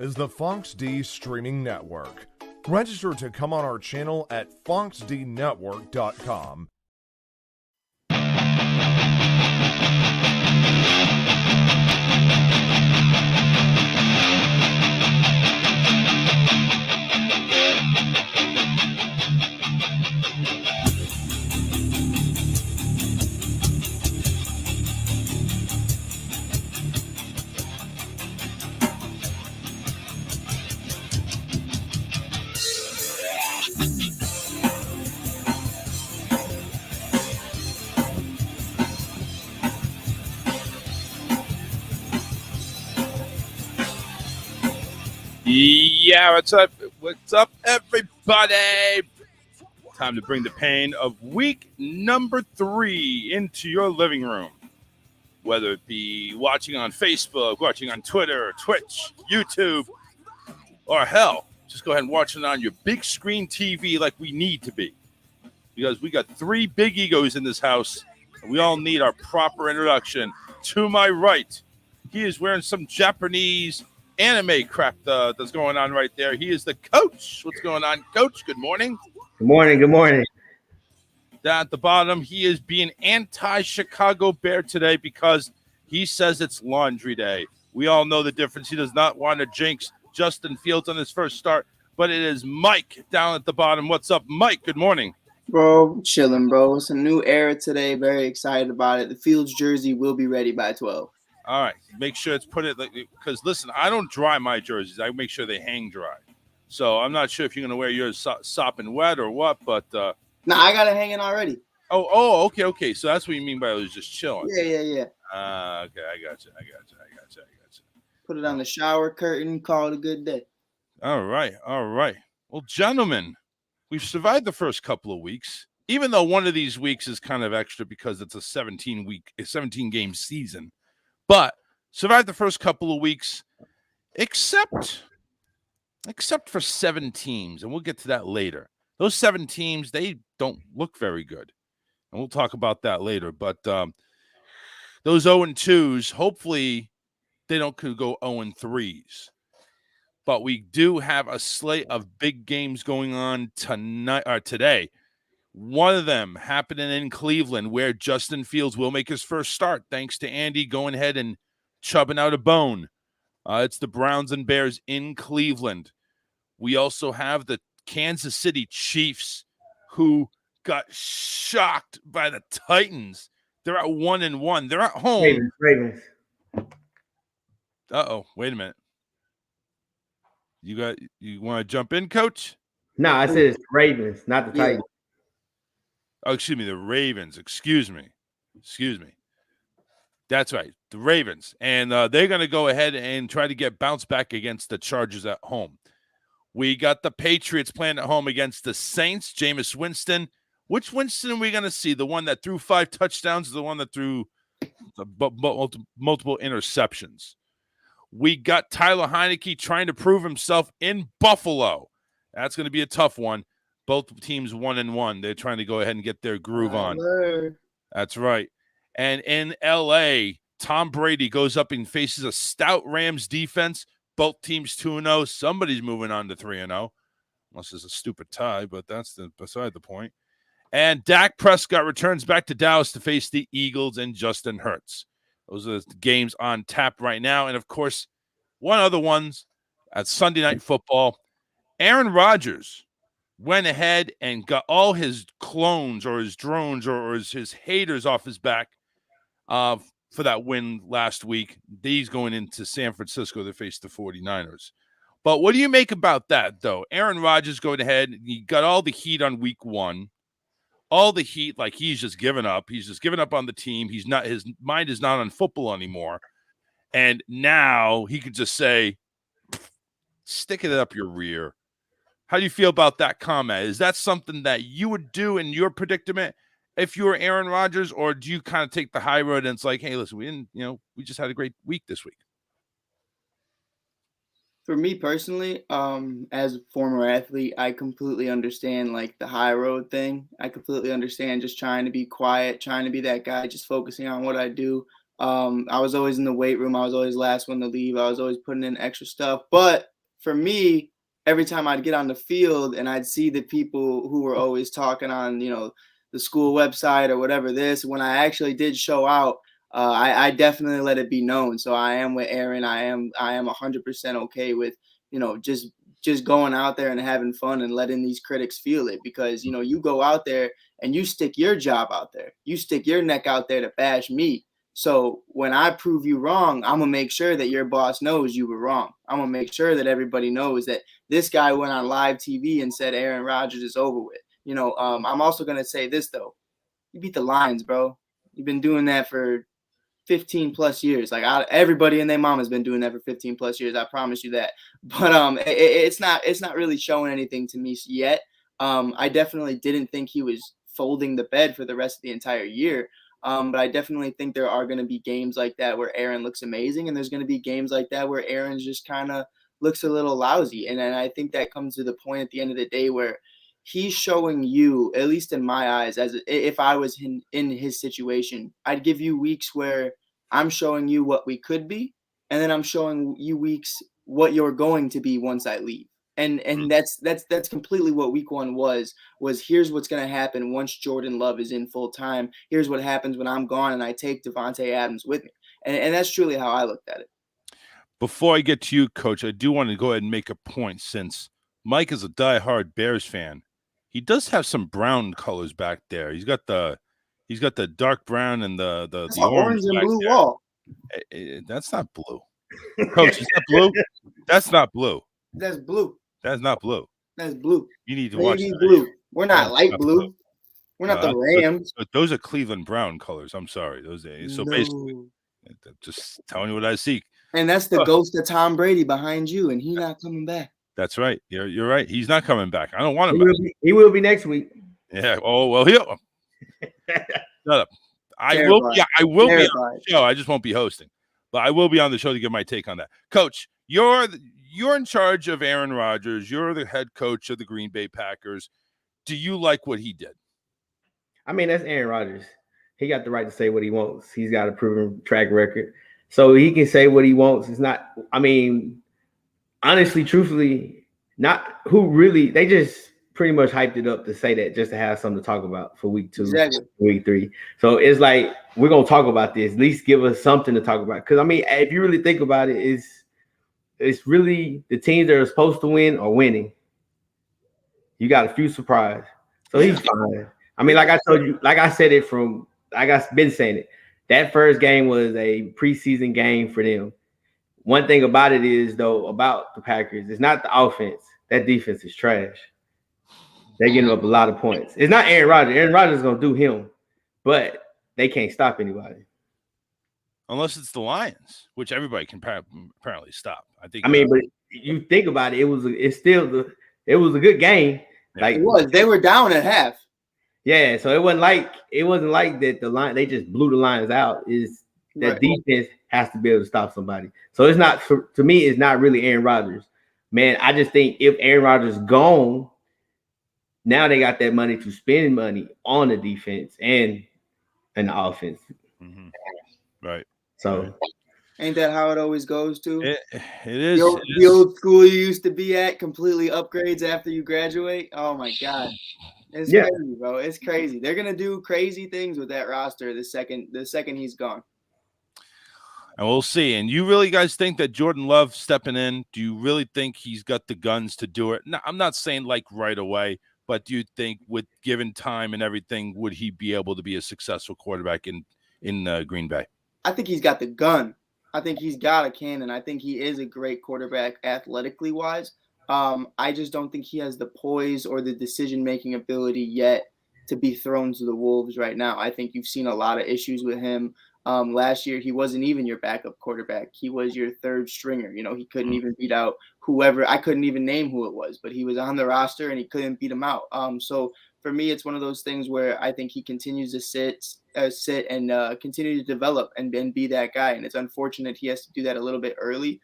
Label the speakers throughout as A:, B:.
A: is the Fox D Streaming Network. Register to come on our channel at foxdnetwork.com.
B: Yeah, what's up? What's up, everybody? Time to bring the pain of week number 3 into your living room. Whether it be watching on Facebook, watching on Twitter, Twitch, YouTube, or hell, just go ahead and watch it on your big screen TV like we need to be. Because we got 3 big egos in this house, and we all need our proper introduction. To my right, he is wearing some Japanese anime crap that's going on right there. He is the coach. What's going on, coach? Good morning.
C: Good morning. Good morning.
B: Down at the bottom, he is being anti-Chicago Bear today because he says it's laundry day. We all know the difference. He does not want to jinx Justin Fields on his first start, but it is Mike down at the bottom. What's up, Mike? Good morning.
D: Bro, chilling, bro. It's a new era today. Very excited about it. The Fields jersey will be ready by 12.
B: All right, make sure it's put it because listen, I don't dry my jerseys. I make sure they hang dry. So I'm not sure if you're gonna wear yours sopping wet or what, but
D: I got it hanging already.
B: Okay. So that's what you mean by it was just chilling.
D: Yeah.
B: Okay, I got you.
D: Put it on the shower curtain. Call it a good day.
B: All right. Well, gentlemen, we've survived the first couple of weeks, even though one of these weeks is kind of extra because it's a 17 game season. But survived the first couple of weeks, except for 7 teams, and we'll get to that later. Those 7 teams, they don't look very good, and we'll talk about that later. But those 0-2s, hopefully they don't go 0-3s. But we do have a slate of big games going on today. One of them happening in Cleveland where Justin Fields will make his first start thanks to Andy going ahead and chubbing out a bone. It's the Browns and Bears in Cleveland. We also have the Kansas City Chiefs who got shocked by the Titans. They're at 1-1. They're at home.
C: Ravens.
B: Uh-oh, wait a minute. You want to jump in, coach?
C: No, I said it's Ravens, not the Titans.
B: Oh, excuse me, the Ravens. Excuse me. That's right, the Ravens. And they're going to go ahead and try to get bounced back against the Chargers at home. We got the Patriots playing at home against the Saints. Jameis Winston. Which Winston are we going to see? The one that threw 5 touchdowns or the one that threw multiple interceptions? We got Tyler Heineke trying to prove himself in Buffalo. That's going to be a tough one. Both teams 1-1. They're trying to go ahead and get their groove on. That's right. And in L.A., Tom Brady goes up and faces a stout Rams defense. Both teams 2-0. Somebody's moving on to 3-0. Unless it's a stupid tie, but that's beside the point. And Dak Prescott returns back to Dallas to face the Eagles and Justin Hurts. Those are the games on tap right now. And, of course, one other one's at Sunday Night Football. Aaron Rodgers went ahead and got all his clones or his drones or his haters off his back for that win last week. He's going into San Francisco to face the 49ers. But what do you make about that, though? Aaron Rodgers going ahead. He got all the heat on week 1. All the heat, like he's just given up. He's just given up on the team. His mind is not on football anymore. And now he could just say, stick it up your rear. How do you feel about that comment? Is that something that you would do in your predicament if you were Aaron Rodgers, or do you kind of take the high road and it's like, hey, listen, we just had a great week this week?
D: For me personally, as a former athlete, I completely understand like the high road thing. I completely understand just trying to be quiet, trying to be that guy, just focusing on what I do. I was always in the weight room. I was always last one to leave. I was always putting in extra stuff. But for me, every time I'd get on the field and I'd see the people who were always talking on, the school website or whatever when I actually did show out, I definitely let it be known. So I am with Aaron. I am 100% okay with, just going out there and having fun and letting these critics feel it, because, you go out there and you stick your job out there. You stick your neck out there to bash me. So when I prove you wrong, I'm going to make sure that your boss knows you were wrong. I'm going to make sure that everybody knows that this guy went on live TV and said Aaron Rodgers is over with. I'm also going to say this, though. You beat the Lions, bro. You've been doing that for 15 plus years. Like everybody and their mom has been doing that for 15 plus years. I promise you that. But it's not really showing anything to me yet. I definitely didn't think he was folding the bed for the rest of the entire year. But I definitely think there are going to be games like that where Aaron looks amazing, and there's going to be games like that where Aaron just kind of looks a little lousy. And then I think that comes to the point at the end of the day where he's showing you, at least in my eyes, as if I was in his situation, I'd give you weeks where I'm showing you what we could be, and then I'm showing you weeks what you're going to be once I leave. And that's completely what week 1 was here's what's going to happen once Jordan Love is in full time. Here's what happens when I'm gone and I take Devontae Adams with me. And that's truly how I looked at it.
B: Before I get to you, Coach, I do want to go ahead and make a point, since Mike is a diehard Bears fan. He does have some brown colors back there. He's got the dark brown and the
D: orange and blue
B: there.
D: wall.
B: That's not blue. Coach, is that blue? That's not blue.
D: That's blue.
B: That's not blue.
D: That's blue.
B: You need to watch that.
D: Blue. We're not light blue. We're not the Rams.
B: Those are Cleveland brown colors. I'm sorry. Basically, just telling you what I see.
D: And that's the ghost of Tom Brady behind you, and he's not coming back.
B: That's right. You're right. He's not coming back. I don't want him back.
C: He will be next week.
B: Yeah. Oh well. Shut up. I will be on the show. I just won't be hosting, but I will be on the show to give my take on that. Coach, you're in charge of Aaron Rodgers. You're the head coach of the Green Bay Packers. Do you like what he did?
C: I mean, that's Aaron Rodgers. He got the right to say what he wants. He's got a proven track record, so he can say what he wants. It's not. I mean, honestly, truthfully, not who really. They just pretty much hyped it up to say that, just to have something to talk about for week 2,
D: exactly.
C: Week 3. So it's like, we're gonna talk about this. At least give us something to talk about. Because I mean, if you really think about it, it's really the teams that are supposed to win are winning. You got a few surprises. So he's fine. I mean, like I told you, like I said it from, like I've been saying it, that first game was a preseason game for them. One thing about it is, though, about the Packers, it's not the offense. That defense is trash. They're getting up a lot of points. It's not Aaron Rodgers. Aaron Rodgers is going to do him, but they can't stop anybody.
B: Unless it's the Lions, which everybody can apparently stop. I
C: mean, but you think about it, it was a good game. Like,
D: it was. They were down at half.
C: Yeah, so it wasn't like that the line they just blew the Lions out. Is that defense has to be able to stop somebody. So it's not, to me, it's not really Aaron Rodgers. Man, I just think if Aaron Rodgers is gone, now they got that money to spend money on the defense and the offense.
B: Mm-hmm. Right.
C: So
D: ain't that how it always goes too?
B: It is.
D: The old school you used to be at completely upgrades after you graduate. Oh my God. It's crazy, bro. It's crazy. They're gonna do crazy things with that roster the second he's gone.
B: And we'll see. And you really guys think that Jordan Love stepping in, do you really think he's got the guns to do it? No, I'm not saying like right away, but do you think with given time and everything, would he be able to be a successful quarterback in Green Bay?
D: I think he's got the gun. I think he's got a cannon. I think he is a great quarterback athletically wise. I just don't think he has the poise or the decision-making ability yet to be thrown to the wolves right now. I think you've seen a lot of issues with him. Last year, he wasn't even your backup quarterback. He was your third stringer. You know, he couldn't even beat out whoever. I couldn't even name who it was, but he was on the roster and he couldn't beat him out. So for me, it's one of those things where I think he continues to sit and continue to develop and be that guy. And it's unfortunate he has to do that a little bit early.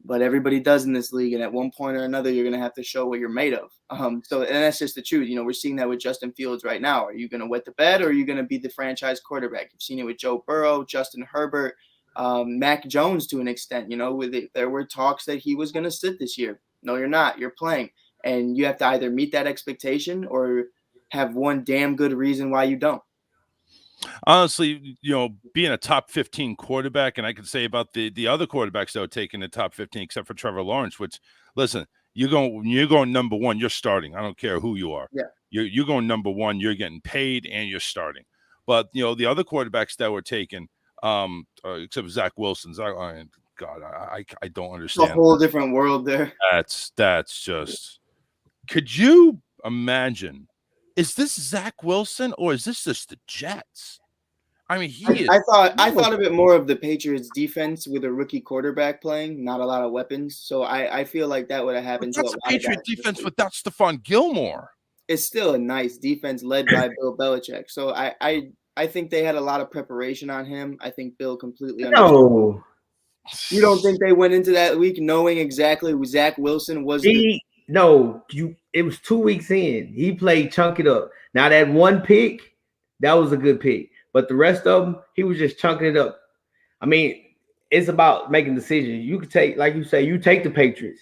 D: But everybody does in this league. And at one point or another, you're going to have to show what you're made of. And that's just the truth. You know, we're seeing that with Justin Fields right now. Are you going to wet the bed or are you going to be the franchise quarterback? You've seen it with Joe Burrow, Justin Herbert. Mac Jones to an extent. There were talks that he was going to sit this year. No, you're not. You're playing, and you have to either meet that expectation or have one damn good reason why you don't.
B: Honestly, being a top 15 quarterback, and I can say about the other quarterbacks that were taken in the top 15, except for Trevor Lawrence, which, listen, you're going number one, you're starting. I don't care who you are.
D: Yeah.
B: You're going number one, you're getting paid, and you're starting. But, the other quarterbacks that were taken, except for Zach Wilson's, I don't understand.
D: It's a whole different world there.
B: That's just, could you imagine? Is this Zach Wilson or is this just the Jets? I mean,
D: I thought a bit more of the Patriots defense with a rookie quarterback playing, not a lot of weapons. So I feel like that would have happened.
B: That's a Patriot defense without Stephon Gilmore.
D: It's still a nice defense led by Bill Belichick. So I think they had a lot of preparation on him. I think Bill completely understood.
C: No.
D: You don't think they went into that week knowing exactly who Zach Wilson was?
C: It was 2 weeks in. He played chunk it up. Now that one pick, that was a good pick. But the rest of them, he was just chunking it up. I mean, it's about making decisions. You could take, like you say, you take the Patriots.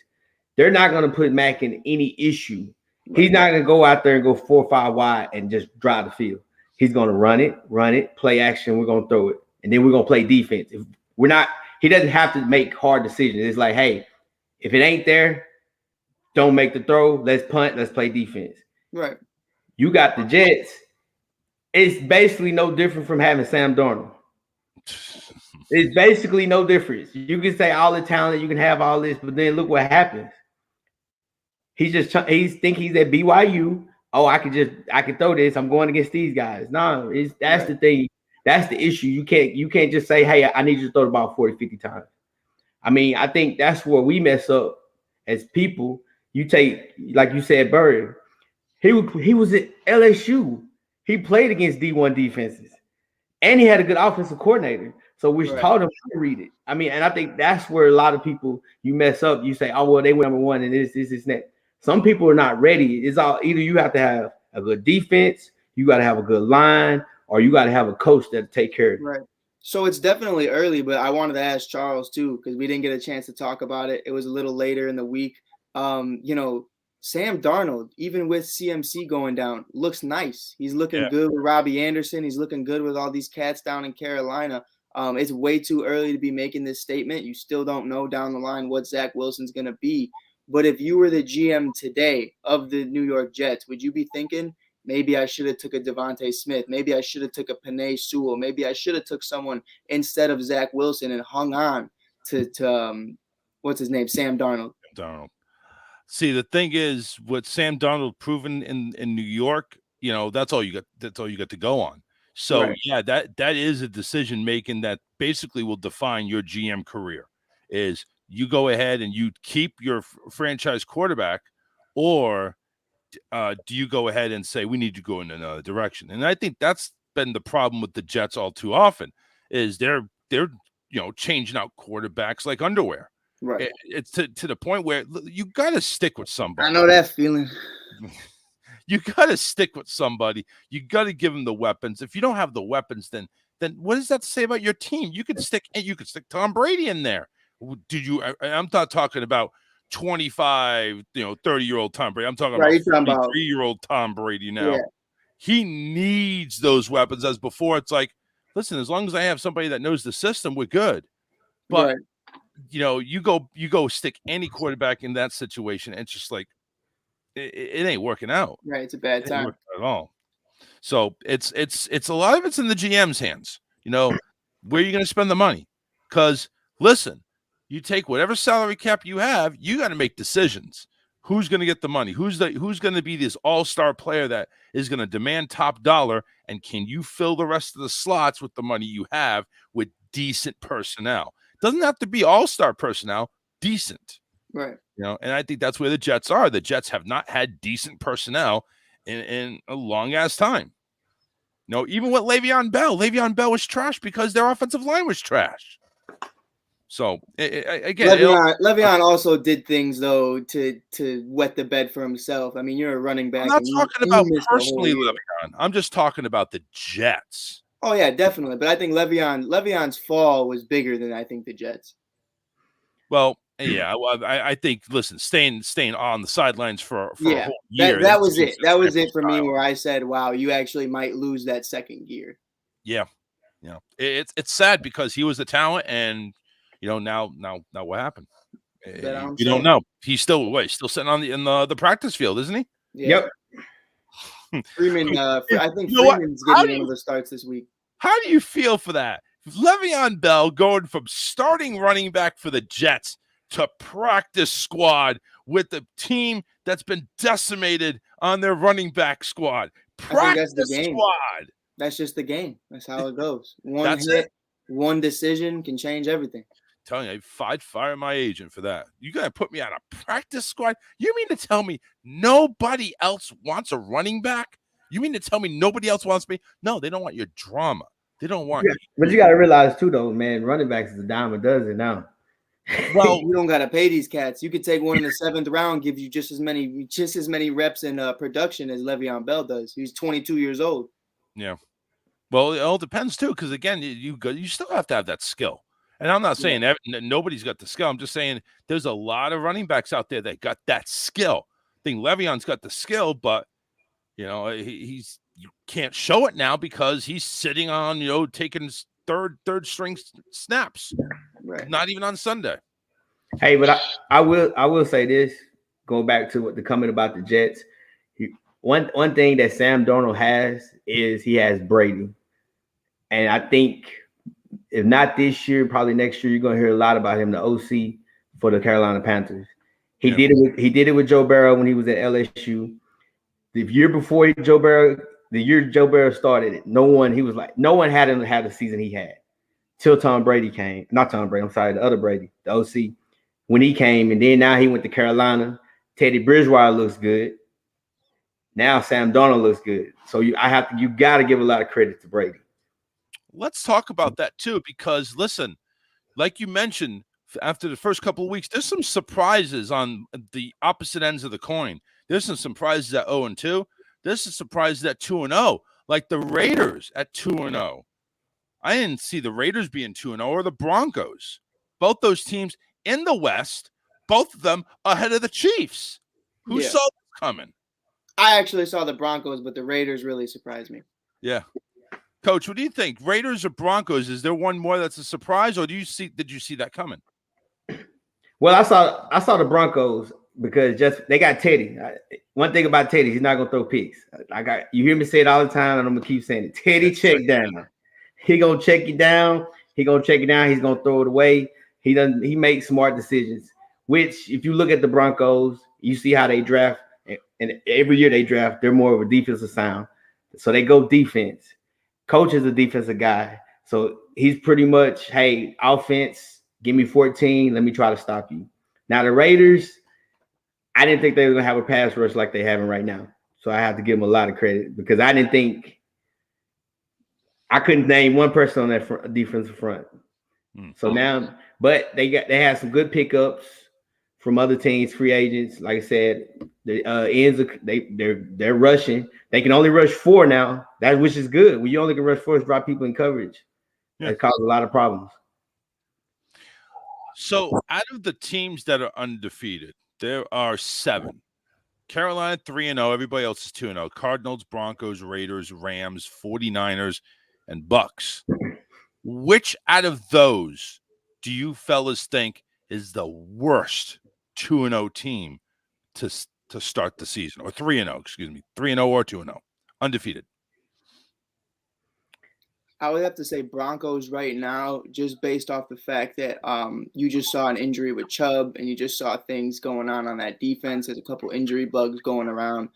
C: They're not going to put Mac in any issue. Right. He's not going to go out there and go 4 or 5 wide and just drive the field. He's going to run it, play action. We're going to throw it. And then we're going to play defense. He doesn't have to make hard decisions. It's like, hey, if it ain't there, don't make the throw. Let's punt. Let's play defense.
D: Right.
C: You got the Jets. It's basically no different from having Sam Darnold. It's basically no difference. You can say all the talent, you can have all this, but then look what happens. He's think he's at BYU. Oh, I can throw this. I'm going against these guys. No, that's the thing. That's the issue. You can't just say, hey, I need you to throw the ball 40, 50 times. I mean, I think that's where we mess up as people. You take, like you said, Bird. He was at LSU. He played against D1 defenses. And he had a good offensive coordinator. So we taught him how to read it. I mean, and I think that's where a lot of people, you mess up. You say, oh, well, they went number one and this, that. Some people are not ready. It's all either you have to have a good defense, you got to have a good line, or you got to have a coach that'll take care of it.
D: Right. So it's definitely early, but I wanted to ask Charles too, because we didn't get a chance to talk about it. It was a little later in the week. Sam Darnold, even with CMC going down, looks nice. He's looking good with Robbie Anderson. He's looking good with all these cats down in Carolina. It's way too early to be making this statement. You still don't know down the line what Zach Wilson's going to be. But if you were the GM today of the New York Jets, would you be thinking, maybe I should have took a Devontae Smith. Maybe I should have took a Penei Sewell. Maybe I should have took someone instead of Zach Wilson and hung on to what's his name, Sam Darnold.
B: See, the thing is, what Sam Darnold proven in New York, that's all you got. That's all you got to go on. So that is a decision making that basically will define your GM career. Is you go ahead and you keep your franchise quarterback, or do you go ahead and say we need to go in another direction? And I think that's been the problem with the Jets all too often. Is they're changing out quarterbacks like underwear.
D: Right.
B: It's to the point where you got to stick with somebody.
D: I know that feeling.
B: You got to stick with somebody. You got to give them the weapons. If you don't have the weapons, then what does that say about your team? You could stick Tom Brady in there. I'm not talking about 25, 30-year-old Tom Brady. I'm talking about 33-year-old Tom Brady now. Yeah. He needs those weapons. As before, it's like, listen, as long as I have somebody that knows the system, we're good. But you go stick any quarterback in that situation, and it's just like it ain't working out.
D: Right, it's a bad time
B: at all. So it's a lot of it's in the GM's hands. Where are you going to spend the money? Because listen, you take whatever salary cap you have, you got to make decisions. Who's going to get the money? Who's going to be this all-star player that is going to demand top dollar? And can you fill the rest of the slots with the money you have with decent personnel? Doesn't have to be all-star personnel, decent.
D: Right.
B: And I think that's where the Jets are. The Jets have not had decent personnel in a long-ass time. Even with Le'Veon Bell was trash because their offensive line was trash. So, again,
D: Le'Veon also did things, though, to wet the bed for himself. I mean, you're a running back.
B: I'm not talking about personally Le'Veon. I'm just talking about the Jets.
D: Oh yeah, definitely. But I think Le'Veon's fall was bigger than I think the Jets.
B: Well, yeah, I think. Listen, staying on the sidelines for a whole year.
D: That was it. That was it for me. Where I said, "Wow, you actually might lose that second gear."
B: Yeah, it's sad because he was the talent, and now what happened? You don't know. He's still sitting on the practice field, isn't he?
D: Yeah.
C: Yep.
D: Freeman. I think Freeman's getting one of the starts this week.
B: How do you feel for that? Le'Veon Bell going from starting running back for the Jets to practice squad with the team that's been decimated on their running back squad. Practice squad.
D: That's just the game. That's how it goes. One hit, one decision can change everything.
B: I'm telling you, I'd fire my agent for that. You got to put me on a practice squad? You mean to tell me nobody else wants a running back? You mean to tell me nobody else wants me? No, they don't want your drama. They don't want you.
C: But you got to realize, too, though, man, running backs is a dime a dozen now.
D: Well, you don't got to pay these cats. You could take one in the 7th round, give you just as many reps and production as Le'Veon Bell does. He's 22 years old.
B: Yeah. Well, it all depends, too, because, again, you still have to have that skill. And I'm not saying nobody's got the skill. I'm just saying there's a lot of running backs out there that got that skill. I think Le'Veon's got the skill, but, he's you can't show it now because he's sitting on, taking third string snaps.
D: Right.
B: Not even on Sunday.
C: Hey, but I will say this, going back to what the comment about the Jets. One thing that Sam Darnold has is he has Brady. And I think if not this year, probably next year, you're gonna hear a lot about him, the OC for the Carolina Panthers. He did it with Joe Burrow when he was at LSU. The year before Joe Burrow started, no one hadn't had the season he had till Tom Brady came. Not Tom Brady, I'm sorry, the other Brady, the OC, when he came, and then now he went to Carolina. Teddy Bridgewater looks good. Now Sam Darnold looks good. So you got to give a lot of credit to Brady.
B: Let's talk about that too, because listen, like you mentioned, after the first couple of weeks, there's some surprises on the opposite ends of the coin. There's some surprises at 0-2. There's some surprises at 2-0, like the Raiders at 2-0. I didn't see the Raiders being 2-0 or the Broncos. Both those teams in the West, both of them ahead of the Chiefs. Who saw this coming?
D: I actually saw the Broncos, but the Raiders really surprised me.
B: Yeah. Coach, what do you think? Raiders or Broncos? Is there one more that's a surprise, or did you see that coming?
C: Well, I saw the Broncos because they got Teddy. One thing about Teddy, he's not gonna throw picks. You hear me say it all the time, and I'm gonna keep saying it. Teddy check down. He gonna check you down. He's gonna throw it away. He makes smart decisions. Which, if you look at the Broncos, you see how they draft, and every year they draft, they're more of a defensive sound. So they go defense. Coach is a defensive guy. So he's pretty much, hey, offense, give me 14. Let me try to stop you. Now, the Raiders, I didn't think they were going to have a pass rush like they having right now. So I have to give them a lot of credit because I couldn't name one person on that defensive front. So now, but they had some good pickups from other teams, free agents. Like I said, the ends they're rushing. They can only rush 4 now, which is good. When you only can rush 4, drop people in coverage. That causes a lot of problems.
B: So out of the teams that are undefeated, there are 7. Carolina 3-0. Everybody else is 2-0. Cardinals, Broncos, Raiders, Rams, 49ers, and Bucks. Which out of those do you fellas think is the worst 2-0 team to start the season? Or 3-0, excuse me. 3-0 or 2-0. Undefeated.
D: I would have to say Broncos right now, just based off the fact that you just saw an injury with Chubb and you just saw things going on that defense. There's a couple injury bugs going around.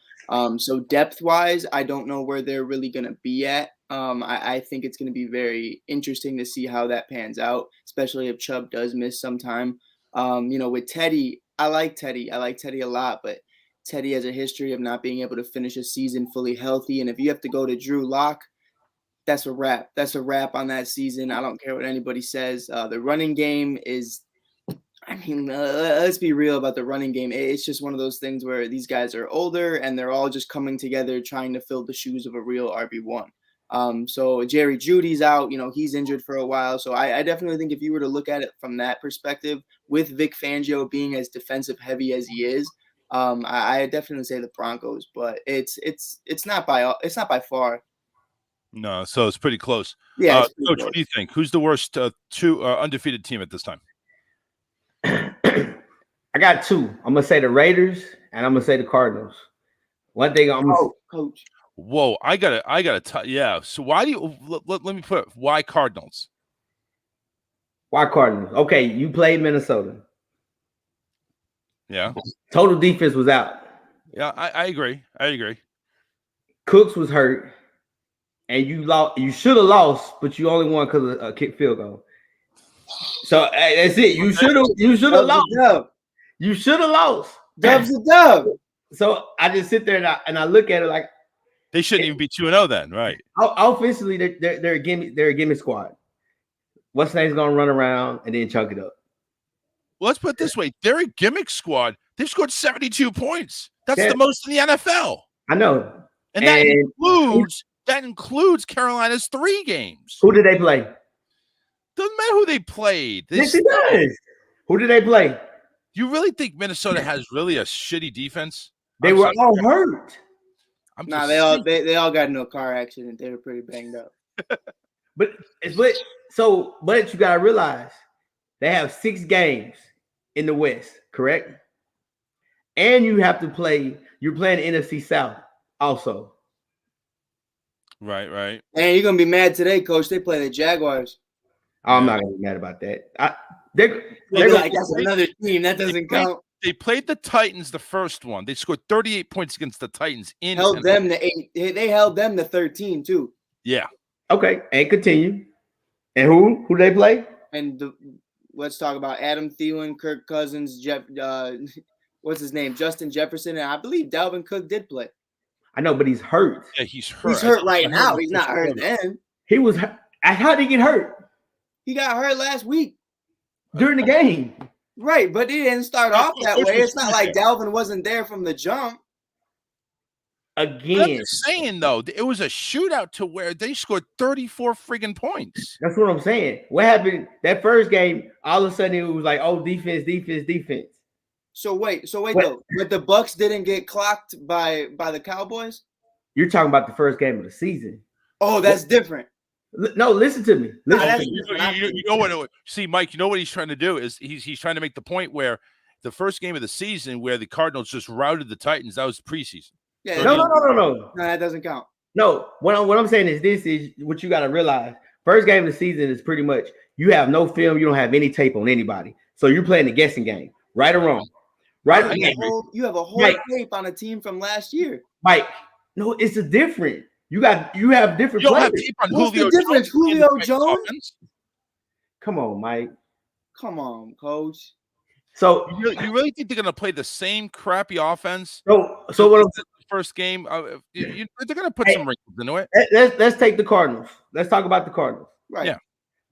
D: So depth-wise, I don't know where they're really going to be at. I think it's going to be very interesting to see how that pans out, especially if Chubb does miss some time. With Teddy, I like Teddy. I like Teddy a lot, but Teddy has a history of not being able to finish a season fully healthy. And if you have to go to Drew Lock, that's a wrap. That's a wrap on that season. I don't care what anybody says. The running game is, let's be real about the running game. It's just one of those things where these guys are older and they're all just coming together trying to fill the shoes of a real RB1. So Jerry Judy's out, he's injured for a while. So I definitely think if you were to look at it from that perspective, with Vic Fangio being as defensive heavy as he is, I definitely say the Broncos, but it's not by far.
B: No, so it's pretty close.
D: Yeah,
B: Coach, what do you think? Who's the worst undefeated team at this time?
C: I got two. I'm gonna say the Raiders and I'm gonna say the Cardinals. One thing
D: Coach.
B: Whoa, I gotta yeah. So why do you let me put it, why Cardinals?
C: Why Cardinals? Okay, you played Minnesota.
B: Yeah.
C: Total defense was out.
B: Yeah, I agree.
C: Cooks was hurt, and you lost. You should have lost, but you only won because of a kick field goal. So that's it. You should have lost. You should have lost.
D: Dub's a dub.
C: So I just sit there and I look at it like
B: they shouldn't even be 2-0 then, right?
C: Offensively, they're a gimme squad. What's name's gonna run around and then chunk it up.
B: Well, let's put it this way: they're a gimmick squad. They've scored 72 points. That's the most in the NFL.
C: I know,
B: and that includes Carolina's 3 games.
C: Who did they play?
B: Doesn't matter who they played.
C: Yes, it does. Who did they play?
B: You really think Minnesota has really a shitty defense?
C: They were all hurt.
D: They all got into a car accident. They were pretty banged up.
C: But you gotta realize they have 6 games in the West, correct? And you have to play. You're playing the NFC South also.
B: Right.
D: And you're gonna be mad today, Coach. They play the Jaguars.
C: I'm not gonna be mad about that.
D: They're like, that's another team that doesn't count.
B: They played the Titans the first one. They scored 38 points against the Titans.
D: Held them to 8. They held them to 13 too.
B: Yeah.
C: Okay, and continue. And who they play?
D: And let's talk about Adam Thielen, Kirk Cousins, what's his name, Justin Jefferson, and I believe Dalvin Cook did play.
C: I know, but he's hurt.
B: Yeah, he's hurt.
D: He's hurt right now. He's not hurt then.
C: He was. How did he get hurt?
D: He got hurt last week
C: during the game.
D: Right, but he didn't start off that way. It's not like Dalvin wasn't there from the jump.
C: Again,
B: I'm just saying though, it was a shootout to where they scored 34 friggin' points.
C: That's what I'm saying. What happened that first game? All of a sudden, it was like, oh, defense.
D: So wait though. But the Bucks didn't get clocked by the Cowboys?
C: You're talking about the first game of the season.
D: Oh, that's different.
C: No, listen to me.
B: You know what? See, Mike, you know what he's trying to do is he's trying to make the point where the first game of the season where the Cardinals just routed the Titans, that was preseason.
C: Yeah, no.
D: No, that doesn't count.
C: No, what I'm saying is this is what you got to realize. First game of the season is pretty much you have no film, you don't have any tape on anybody. So you're playing the guessing game, right or wrong. Right?
D: You have a whole tape on a team from last year.
C: Mike, no, it's a different. You have different players.
D: What's the difference? Julio Jones?
C: Come on, Mike.
D: Come on, Coach.
C: So
B: you really think they're going to play the same crappy offense?
C: So what?
B: The first game, they're going to put some wrinkles into it.
C: Let's take the Cardinals. Let's talk about the Cardinals.
D: Right.
B: Yeah.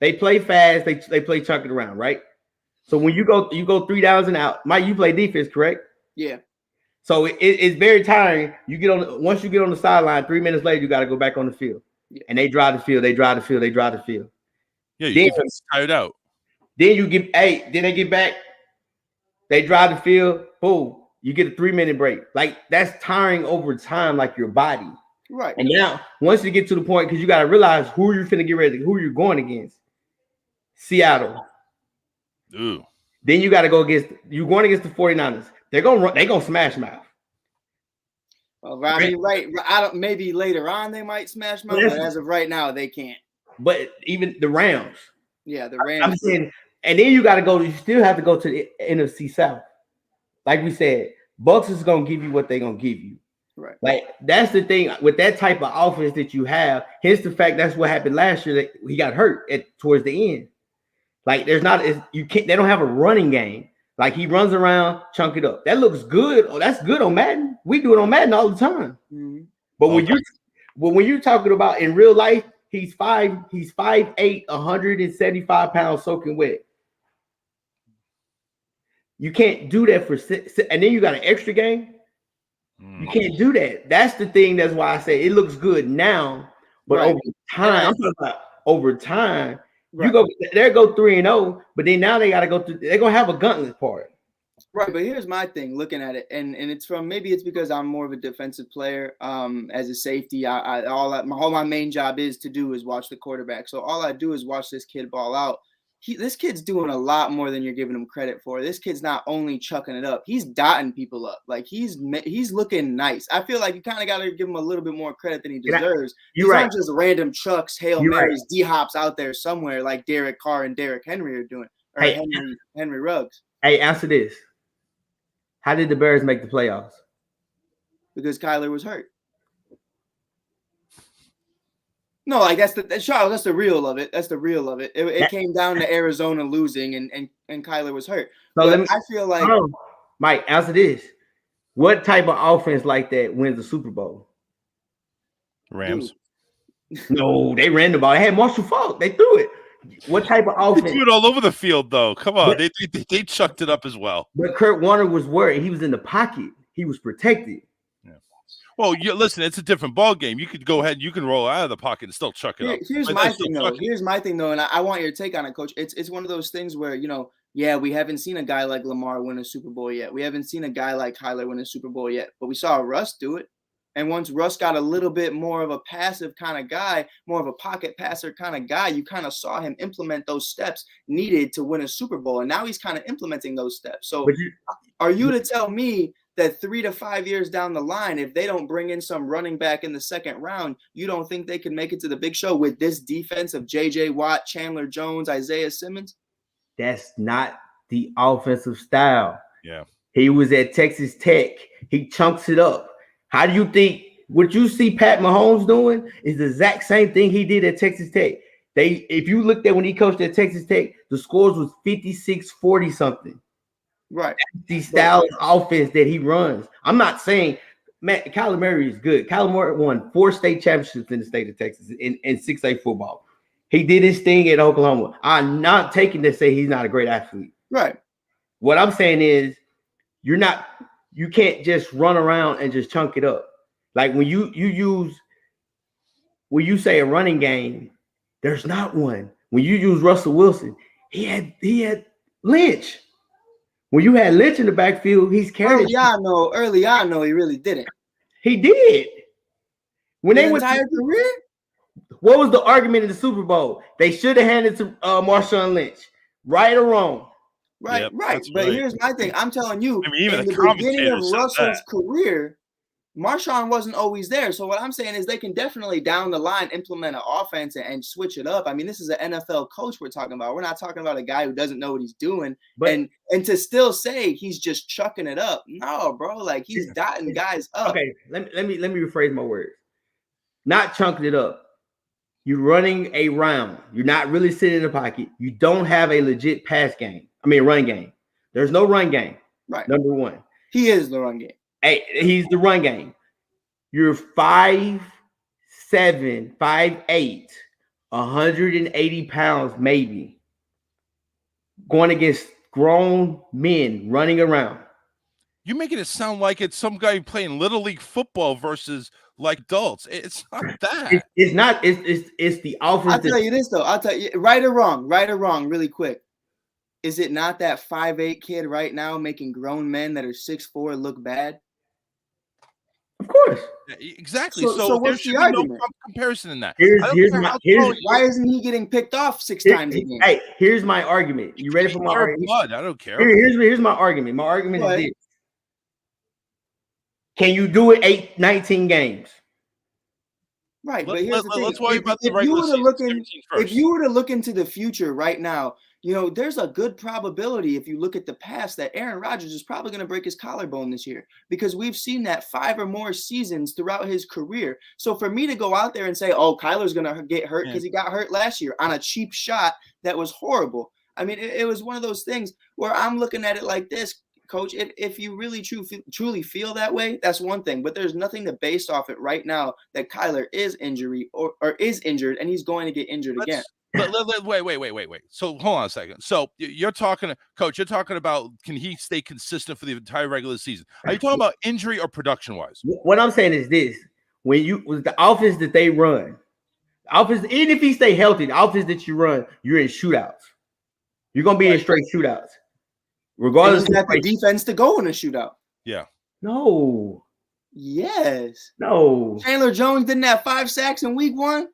C: They play fast. They play chunking around, right? So when you go 3 downs and out, Mike, you play defense, correct?
D: Yeah.
C: So it's very tiring. Once you get on the sideline, 3 minutes later, you got to go back on the field. Yeah. And they drive the field.
B: Yeah, your defense is tired out.
C: Then they get back. They drive the field. Boom. You get a 3-minute break. Like, that's tiring over time, like your body.
D: Right.
C: And now, once you get to the point, because you got to realize who you're finna get ready, who you're going against. Seattle.
B: Ooh.
C: Then you're going against the 49ers. They're gonna smash mouth.
D: Well, I mean, right. Maybe later on they might smash mouth, but as of right now, they can't.
C: But even the Rams.
D: Yeah, the Rams.
C: I'm saying, and then you still have to go to the NFC South. Like we said, Bucks is gonna give you what they're gonna give you.
D: Right.
C: Like, that's the thing with that type of offense that you have. Hence the fact that's what happened last year, that he got hurt towards the end. Like, they don't have a running game. Like, he runs around, chunk it up. That looks good. Oh, that's good on Madden. We do it on Madden all the time.
D: Mm-hmm.
C: But when you're talking about in real life, he's 5'8", 175 pounds soaking wet. You can't do that and then you got an extra game. You can't do that. That's the thing. That's why I say it looks good now. But
D: Right.
C: over time, I'm talking about over time,
D: Right.
C: they go 3-0, but then now they got to go through. They're gonna have a gauntlet part.
D: Right, but here's my thing looking at it, and it's from maybe it's because I'm more of a defensive player. As a safety, all my main job is to do is watch the quarterback. So all I do is watch this kid ball out. This kid's doing a lot more than you're giving him credit for. This kid's not only chucking it up, he's dotting people up. Like he's looking nice. I feel like you kind of got to give him a little bit more credit than he deserves. These aren't just random chucks, Hail Marys, D-hops out there somewhere like Derek Carr and Derrick Henry are doing, or Henry Ruggs.
C: Hey, answer this. How did the Bears make the playoffs?
D: Because Kyler was hurt. No, like that's the real of it. That's the real of it. It came down to Arizona losing and Kyler was hurt. So I feel like
C: Mike, answer this. What type of offense like that wins the Super Bowl?
B: Rams.
C: No, they ran the ball. They had Marshall Faulk. They threw it. What type of offense?
B: They threw it all over the field, though. Come on, they chucked it up as well.
C: But Kurt Warner was worried. He was in the pocket. He was protected.
B: Yeah. Well, listen, it's a different ball game. You could go ahead. You can roll out of the pocket and still chuck it up.
D: Here's my thing, though, and I want your take on it, Coach. It's one of those things where we haven't seen a guy like Lamar win a Super Bowl yet. We haven't seen a guy like Kyler win a Super Bowl yet. But we saw Russ do it. And once Russ got a little bit more of a passive kind of guy, more of a pocket passer kind of guy, you kind of saw him implement those steps needed to win a Super Bowl. And now he's kind of implementing those steps. So are you to tell me that 3 to 5 years down the line, if they don't bring in some running back in the second round, you don't think they can make it to the big show with this defense of J.J. Watt, Chandler Jones, Isaiah Simmons?
C: That's not the offensive style.
B: Yeah.
C: He was at Texas Tech. He chunks it up. How do you think what you see Pat Mahomes doing is the exact same thing he did at Texas Tech? If you looked at when he coached at Texas Tech, the scores was 56-40 something.
D: Right.
C: The style of offense that he runs. I'm not saying Kyler Murray is good. Kyler Murray won 4 state championships in the state of Texas in 6A football. He did his thing at Oklahoma. I'm not taking to say he's not a great athlete.
D: Right.
C: What I'm saying is you can't just run around and just chunk it up. Like when you say a running game, there's not one. When you use Russell Wilson, he had Lynch. When you had Lynch in the backfield, he's carrying.
D: Early on, he really didn't.
C: He did. When they went
D: entire career.
C: What was the argument in the Super Bowl? They should have handed to Marshawn Lynch, right or wrong.
D: Right,
B: yep,
D: right. But here's my thing. I'm telling you,
B: even
D: in the beginning of Russell's career, Marshawn wasn't always there. So what I'm saying is they can definitely down the line implement an offense and switch it up. I mean, this is an NFL coach we're talking about. We're not talking about a guy who doesn't know what he's doing. And to still say he's just chucking it up. No, bro. Like he's dotting guys up.
C: Okay, let me rephrase my words. Not chunking it up. You're running a round. You're not really sitting in the pocket. You don't have a legit run game. There's no run game.
D: Right.
C: Number one.
D: He is the run game.
C: Hey, he's the run game. You're 5'7", 5'8", 180 pounds, maybe. Going against grown men running around.
B: You're making it sound like it's some guy playing Little League football versus like adults. It's not that.
C: It's not. It's the offense.
D: I'll tell you this though. I'll tell you right or wrong, really quick. Is it not that 5'8" kid right now making grown men that are 6'4" look bad?
C: Of course.
B: Exactly.
D: So what's the argument?
B: No comparison in that.
D: Why isn't he getting picked off 6 times a game?
C: Hey, here's my argument. You ready for my argument?
B: Blood. I don't care.
C: Here's my argument. My argument is this. Can you do it 19 games?
D: Right, but here's the thing.
B: Let's worry about the regular season.
D: If you were to look into the future right now, there's a good probability if you look at the past that Aaron Rodgers is probably going to break his collarbone this year because we've seen that 5 or more seasons throughout his career. So for me to go out there and say, oh, Kyler's going to get hurt because he got hurt last year on a cheap shot that was horrible. I mean, it was one of those things where I'm looking at it like this. Coach, if you really truly feel that way, that's one thing. But there's nothing to base off it right now that Kyler is injured and he's going to get injured again.
B: Wait. So hold on a second. So you're talking, Coach, about can he stay consistent for the entire regular season? Are you talking about injury or production-wise?
C: What I'm saying is this. With the offense that they run, Offense, even if he stay healthy, the offense that you run, you're in shootouts. You're gonna be in straight shootouts, regardless.
D: He's got the defense to go in a shootout.
B: Yeah.
C: No.
D: Yes.
C: No.
D: Chandler Jones didn't have 5 sacks in week 1.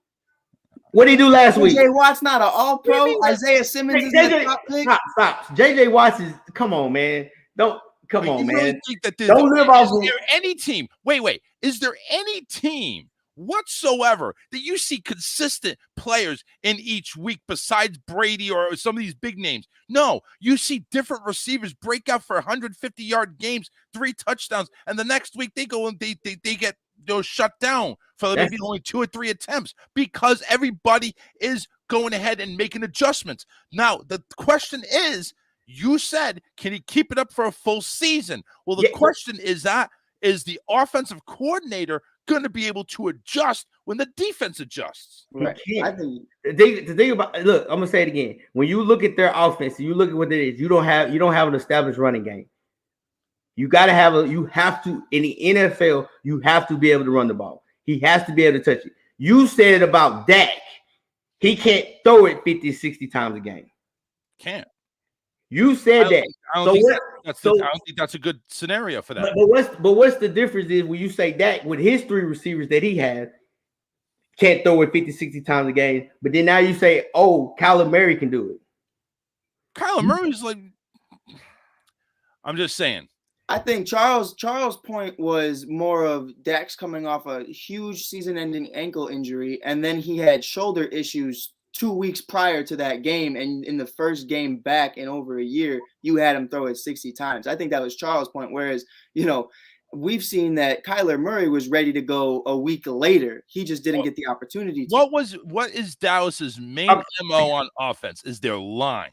C: What did he do last week?
D: JJ Watt's not an all-pro. Isaiah Simmons is the top pick.
C: Stop. JJ Watts is. Come on, man. Come on, man.
B: Really think that
C: Don't live off.
B: Is there any team? Wait. Is there any team whatsoever that you see consistent players in each week besides Brady or some of these big names? No, you see different receivers break out for 150-yard games, 3 touchdowns, and the next week they go and they get shut down for maybe only 2 or 3 attempts because everybody is going ahead and making adjustments. Now, the question is, you said, can he keep it up for a full season? Well, the question is the offensive coordinator going to be able to adjust when the defense adjusts?
D: Right.
C: I think the thing about, look, I'm gonna say it again. When you look at their offense, you look at what it is. You don't have an established running game. You have to in the NFL. You have to be able to run the ball. He has to be able to touch it. You said about Dak, he can't throw it 50, 60 times a game.
B: Can't.
C: You said that.
B: I don't think that's a good scenario for that.
C: But what's the difference is when you say Dak with his 3 receivers that he has can't throw it 50, 60 times a game, but then now you say, oh, Kyler Murray can do it.
B: Kyler Murray's like, I'm just saying.
D: I think Charles' point was more of Dak's coming off a huge season-ending ankle injury, and then he had shoulder issues 2 weeks prior to that game, and in the first game back in over a year, you had him throw it 60 times. I think that was Charles' point, whereas, we've seen that Kyler Murray was ready to go a week later. He just didn't get the opportunity to.
B: What is Dallas's main MO on offense? Is their line.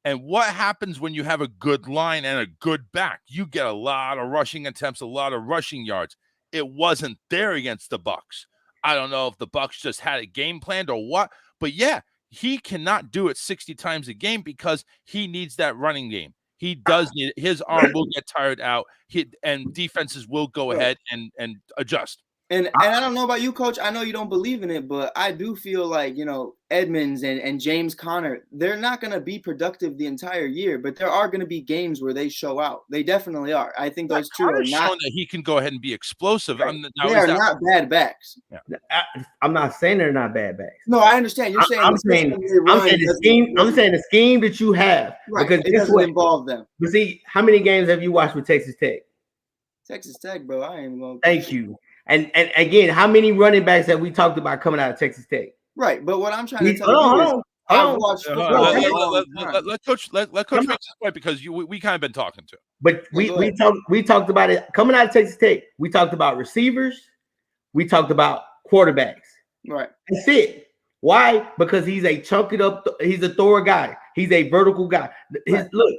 B: And what happens when you have a good line and a good back? You get a lot of rushing attempts, a lot of rushing yards. It wasn't there against the Bucs. I don't know if the Bucs just had a game planned or what, but yeah, he cannot do it 60 times a game because he needs that running game. He does need it. His arm will get tired out. And defenses will go ahead and adjust.
D: And I don't know about you, Coach. I know you don't believe in it, but I do feel like, Edmonds and James Conner, they're not going to be productive the entire year, but there are going to be games where they show out. They definitely are. I think those two are not.
B: That he can go ahead and be explosive.
D: Right. They are not bad backs.
B: Yeah.
C: I'm not saying they're not bad backs.
D: No, I understand. You're saying
C: I'm saying the scheme that you have,
D: right,
C: because
D: it doesn't involve them.
C: But see, how many games have you watched with Texas Tech?
D: Texas Tech, bro. I ain't going.
C: Thank you. And again, how many running backs have we talked about coming out of Texas Tech?
D: Right, but what I'm trying to tell you is I've watched football.
B: Let Coach make this point because we kind of been talking to.
C: But we talked about it coming out of Texas Tech. We talked about receivers. We talked about quarterbacks.
D: Right.
C: That's it. Why? Because he's a chunk it up. He's a thrower guy. He's a vertical guy. Look,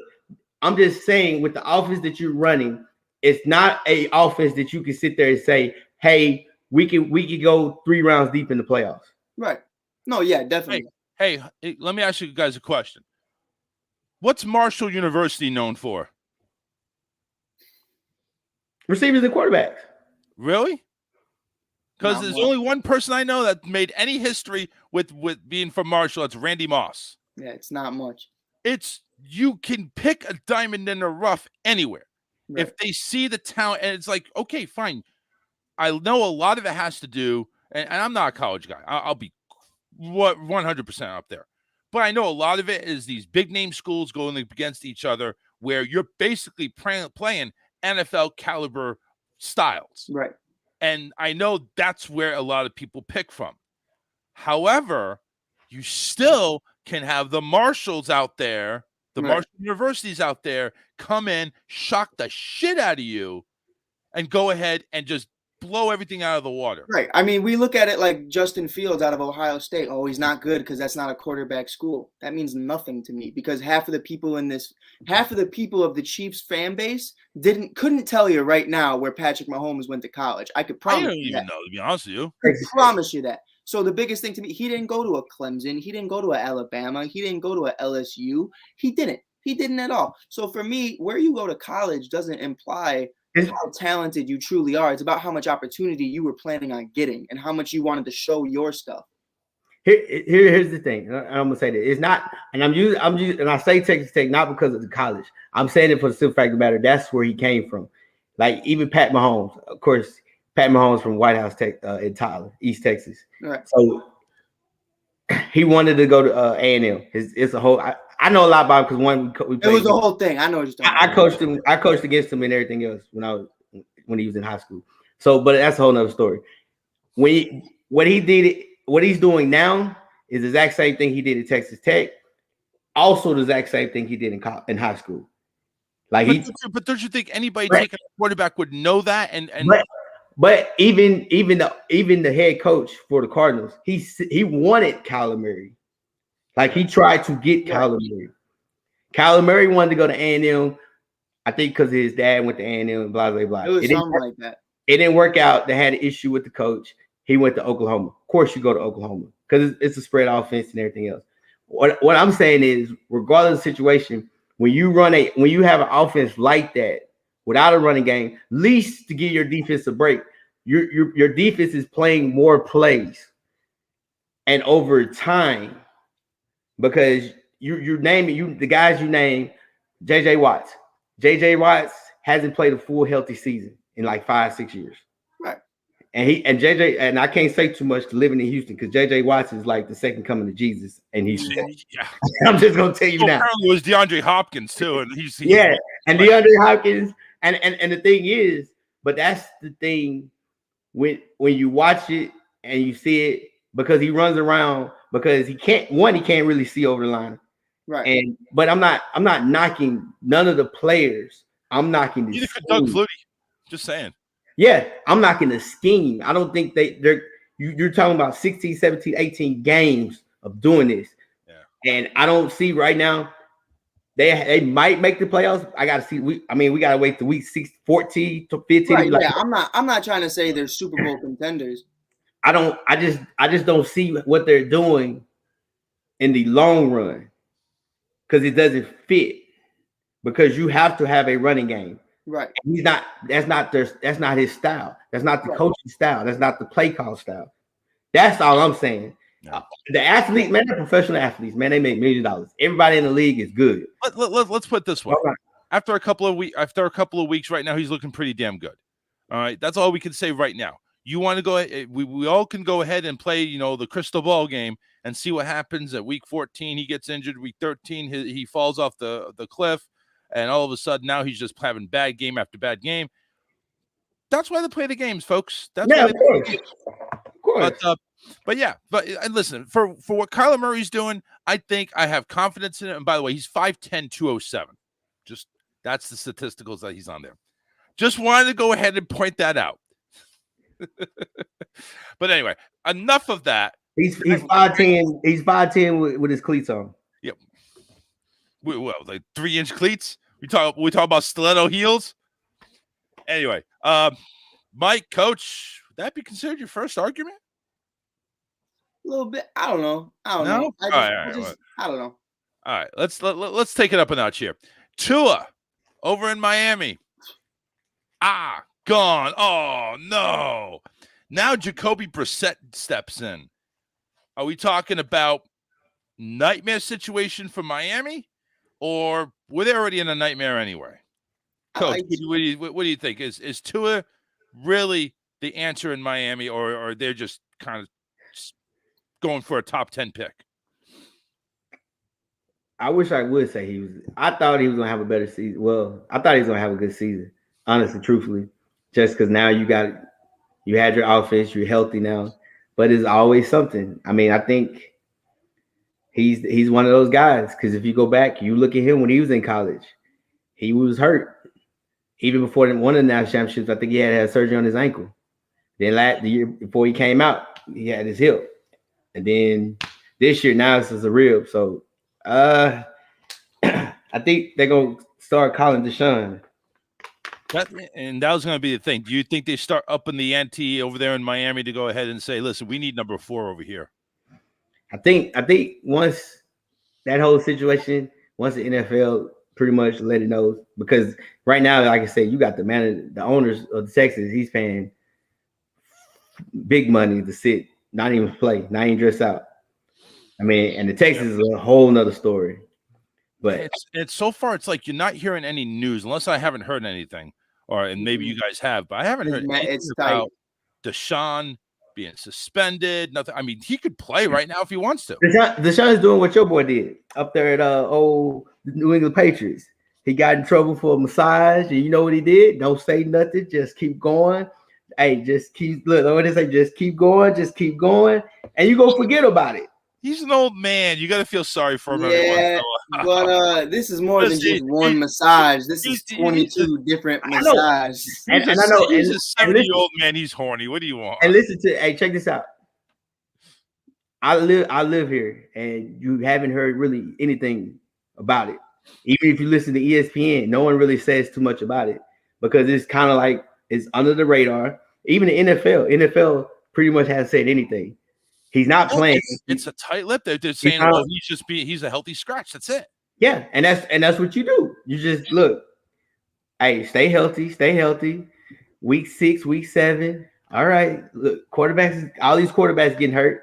C: I'm just saying with the offense that you're running, it's not a offense that you can sit there and say, hey, we could go 3 rounds deep in the playoffs.
D: Right. No, yeah, definitely.
B: Hey, let me ask you guys a question. What's Marshall University known for?
C: Receivers and quarterbacks.
B: Really? Because there's only one person I know that made any history with being from Marshall. That's Randy Moss.
D: Yeah, it's not much.
B: You can pick a diamond in the rough anywhere.
D: Right.
B: If they see the talent, and it's like, okay, fine. I know a lot of it has to do, and I'm not a college guy. I'll be 100% up there. But I know a lot of it is these big name schools going against each other where you're basically playing NFL caliber styles.
D: Right.
B: And I know that's where a lot of people pick from. However, you still can have the Marshalls out there, the Marshall Universities out there, come in, shock the shit out of you, and go ahead and just blow everything out of the water.
D: Right. I mean, we look at it like Justin Fields out of Ohio State. Oh, he's not good because that's not a quarterback school. That means nothing to me because half of the people of the Chiefs fan base couldn't tell you right now where Patrick Mahomes went to college. I could promise you that. I don't even know,
B: to be honest with you.
D: I promise you that. So the biggest thing to me, he didn't go to a Clemson. He didn't go to a Alabama. He didn't go to a LSU. He didn't at all. So for me, where you go to college doesn't imply how talented you truly are. It's about how much opportunity you were planning on getting and how much you wanted to show your stuff.
C: Here's the thing. And I'm gonna say that it's not, and and I say Texas Tech not because of the college. I'm saying it for the simple fact of the matter. That's where he came from. Like even Pat Mahomes, of course, Pat Mahomes from White House Tech in Tyler, East Texas.
D: Right.
C: So he wanted to go to A&M. It's a whole. I know a lot about him because we played.
D: It was the whole thing. I know what you're talking about.
C: I coached him. I coached against him and everything else when he was in high school. So, but that's a whole nother story. What he's doing now is the exact same thing he did at Texas Tech. Also, the exact same thing he did in high school. Like
B: but don't you think anybody taking a quarterback would know that?
C: But even the head coach for the Cardinals, he wanted Kyler Murray. Like he tried to get Kyler Murray. Kyler Murray wanted to go to A&M, I think because his dad went to A&M and blah, blah, blah.
D: It was something like that.
C: It didn't work out. They had an issue with the coach. He went to Oklahoma. Of course, you go to Oklahoma because it's a spread offense and everything else. What I'm saying is, regardless of the situation, when you have an offense like that without a running game, at least to give your defense a break, your defense is playing more plays and over time because you're naming the guys you name. JJ Watts. JJ Watts hasn't played a full healthy season in like 5-6 years.
D: Right.
C: And I can't say too much to living in Houston because JJ Watts is like the second coming of Jesus, and he's. Yeah. I'm just gonna tell you now.
B: Apparently, it was DeAndre Hopkins too, and he's
C: and DeAndre Hopkins, and the thing is, but that's the thing when you watch it and you see it because he runs around because he can't really see over the line,
D: right?
C: But I'm not knocking none of the players. I'm knocking the
B: Doug Flutie. Just saying.
C: Yeah, I'm knocking the scheme. I don't think you're talking about 16, 17, 18 games of doing this. Yeah. And I don't see right now they might make the playoffs. I got to see. We got to wait to week 14 to 15.
D: Right, yeah, I'm not trying to say they're Super Bowl contenders.
C: I just don't see what they're doing in the long run because it doesn't fit because you have to have a running game.
D: Right.
C: That's not his style. That's not the coaching style. That's not the play call style. That's all I'm saying. No. The athletes, man, they're professional athletes, man. They make $millions. Everybody in the league is good.
B: Let's put it this way. Right. After a couple of weeks right now, he's looking pretty damn good. All right. That's all we can say right now. You want to go ahead, we all can go ahead and play, the crystal ball game and see what happens at week 14. He gets injured. Week 13, he falls off the cliff. And all of a sudden, now he's just having bad game after bad game. That's why they play the games, folks. That's why they play the games. Of course. But listen, for what Kyler Murray's doing, I think I have confidence in it. And by the way, he's 5'10", 207. Just that's the statisticals that he's on there. Just wanted to go ahead and point that out. But anyway, enough of that.
C: He's 5'10". He's 5'10" with his cleats on.
B: Yep. Well, like 3-inch cleats. We talk about stiletto heels. Anyway, Mike, Coach, would that be considered your first argument?
D: A little bit. I don't know. I don't know. I don't know.
B: All right, let's take it up a notch here. Tua over in Miami. Gone. Oh no. Now Jacoby Brissett steps in. Are we talking about nightmare situation for Miami? Or were they already in a nightmare anyway? Coach, what do you think? Is Tua really the answer in Miami, or they're just kind of going for a top 10 pick?
C: I wish I would say he was. I thought he was going to have a better season. Well, I thought he was going to have a good season, honestly, truthfully, just because now you had your offense, you're healthy now, but it's always something. I think he's one of those guys because if you go back, you look at him when he was in college, he was hurt. Even before one of the national championships, I think he had surgery on his ankle. Then the year before he came out, he had his hip. And then this year, now it's a rib. So I think they're going to start calling Deshaun.
B: That was going to be the thing. Do you think they start upping the ante over there in Miami to go ahead and say, listen, we need number 4 over here?
C: I think once that whole situation, once the NFL pretty much let it know, because right now, like I said, you got the owners of the Texans, he's paying big money to sit, not even play, not even dress out. I mean, and the Texans is a whole nother story. But
B: it's so far, it's like you're not hearing any news unless I haven't heard anything, and maybe you guys have, but I haven't heard anything about Deshaun being suspended. Nothing. I mean, he could play right now if he wants to.
C: Deshaun is doing what your boy did up there at old New England Patriots. He got in trouble for a massage, and you know what he did? Don't say nothing. Just keep going. Hey, just keep look. What they say? Just keep going. Just keep going, and you gonna forget about it.
B: He's an old man. You got to feel sorry for him.
D: Yeah, but this is more than just one massage. This is 22 different massages.
C: And I know
B: he's a 70-year-old man. He's horny. What do you want?
C: And listen to, hey, check this out. I live here, and you haven't heard really anything about it. Even if you listen to ESPN, no one really says too much about it because it's kind of like it's under the radar. Even the NFL pretty much hasn't said anything. He's not playing.
B: It's a tight lip. They're saying, he's a healthy scratch. That's it.
C: Yeah, and that's what you do. You just look. Hey, stay healthy. Week 6, week 7. All right, look, all these quarterbacks getting hurt.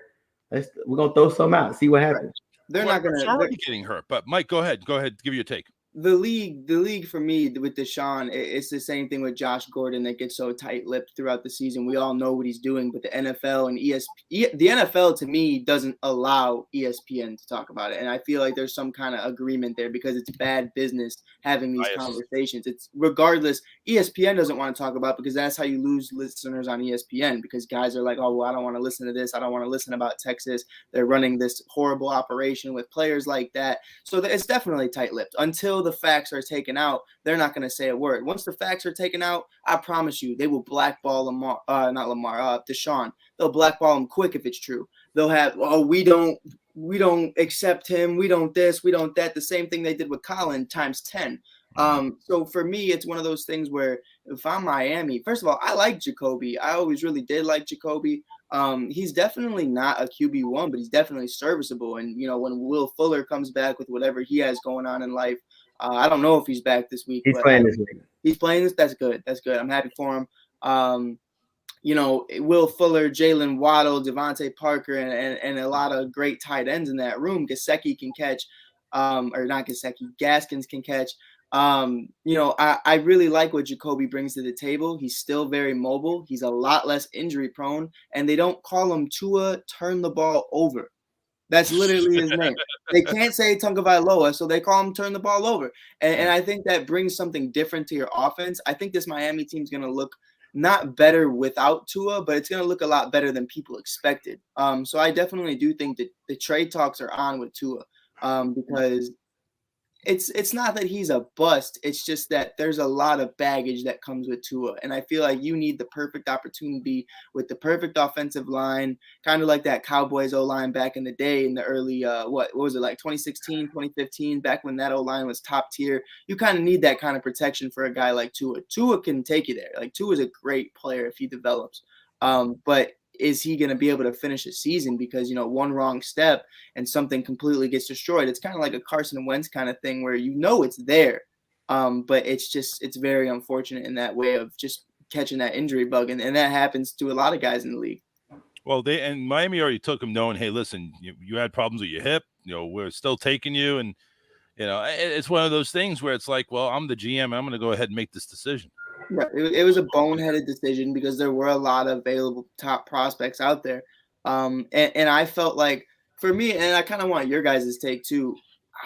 C: We're gonna throw some out. See what happens.
D: They're not gonna.
B: They're already getting hurt. But Mike, go ahead. Give your take.
D: The league for me with Deshaun, it's the same thing with Josh Gordon that gets so tight-lipped throughout the season. We all know what he's doing, but the NFL and the NFL to me doesn't allow ESPN to talk about it, and I feel like there's some kind of agreement there because it's bad business having these conversations. It's regardless, ESPN doesn't want to talk about it because that's how you lose listeners on ESPN because guys are like, oh well, I don't want to listen to this. I don't want to listen about Texas. They're running this horrible operation with players like that, so it's definitely tight-lipped until the facts are taken out. They're not going to say a word. Once the facts are taken out, I promise you, they will blackball Deshaun. They'll blackball him quick if it's true. They'll have, we don't accept him. We don't this, we don't that. The same thing they did with Colin times 10. So for me, it's one of those things where if I'm Miami, first of all, I like Jacoby. I always really did like Jacoby. He's definitely not a QB1, but he's definitely serviceable. And, when Will Fuller comes back with whatever he has going on in life, I don't know if he's back this week.
C: He's playing this week.
D: He's playing this. That's good. I'm happy for him. Will Fuller, Jalen Waddle, Devontae Parker, and a lot of great tight ends in that room. Gesicki can catch, or not Gesicki, Gaskins can catch. I really like what Jacoby brings to the table. He's still very mobile. He's a lot less injury prone, and they don't call him Tua turn the ball over. That's literally his name. They can't say Tagovailoa, so they call him turn the ball over. And I think that brings something different to your offense. I think this Miami team's going to look not better without Tua, but it's going to look a lot better than people expected. So I definitely do think that the trade talks are on with Tua because it's not that he's a bust. It's just that there's a lot of baggage that comes with Tua. And I feel like you need the perfect opportunity with the perfect offensive line, kind of like that Cowboys O-line back in the day in the early, what was it, like 2016, 2015, back when that O-line was top tier. You kind of need that kind of protection for a guy like Tua. Tua can take you there. Like Tua is a great player if he develops. But is he going to be able to finish a season? Because, one wrong step and something completely gets destroyed. It's kind of like a Carson Wentz kind of thing where it's there. But it's very unfortunate in that way of just catching that injury bug. And that happens to a lot of guys in the league.
B: Well, Miami already took him knowing, hey, listen, you had problems with your hip. We're still taking you. And, it's one of those things where it's like, well, I'm the GM. I'm going to go ahead and make this decision.
D: Yeah, it was a boneheaded decision because there were a lot of available top prospects out there. And I felt like, for me, and I kind of want your guys' take too,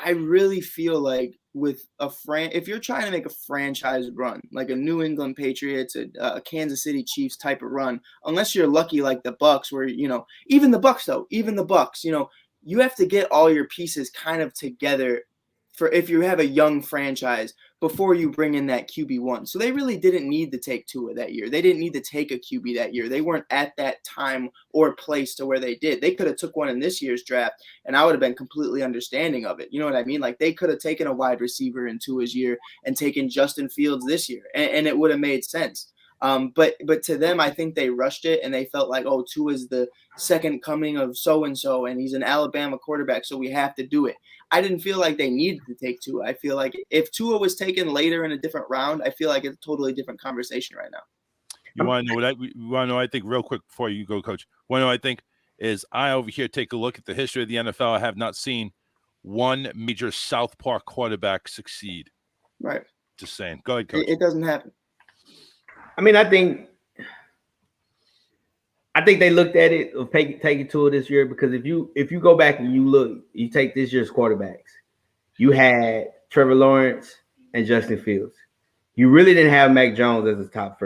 D: I really feel like with if you're trying to make a franchise run, like a New England Patriots, a Kansas City Chiefs type of run, unless you're lucky like the Bucs where, even the Bucs, you have to get all your pieces kind of together for if you have a young franchise before you bring in that QB1. So they really didn't need to take Tua that year. They didn't need to take a QB that year. They weren't at that time or place to where they did. They could have took one in this year's draft, and I would have been completely understanding of it. You know what I mean? Like they could have taken a wide receiver in Tua's year and taken Justin Fields this year, and it would have made sense. But to them, I think they rushed it and they felt like, oh, Tua's the second coming of so-and-so and he's an Alabama quarterback, so we have to do it. I didn't feel like they needed to take Tua. I feel like if Tua was taken later in a different round, I feel like it's a totally different conversation right now.
B: You want to know what I think real quick before you go, Coach? Want to know what I think? is I over here take a look at the history of the NFL. I have not seen one major Southpaw quarterback succeed.
D: Right.
B: Just saying. Go ahead, Coach.
D: It doesn't happen.
C: I mean, I think they looked at it or take it to it this year, because if you go back and you take this year's quarterbacks, you had Trevor Lawrence and Justin Fields. You really didn't have Mac Jones as a top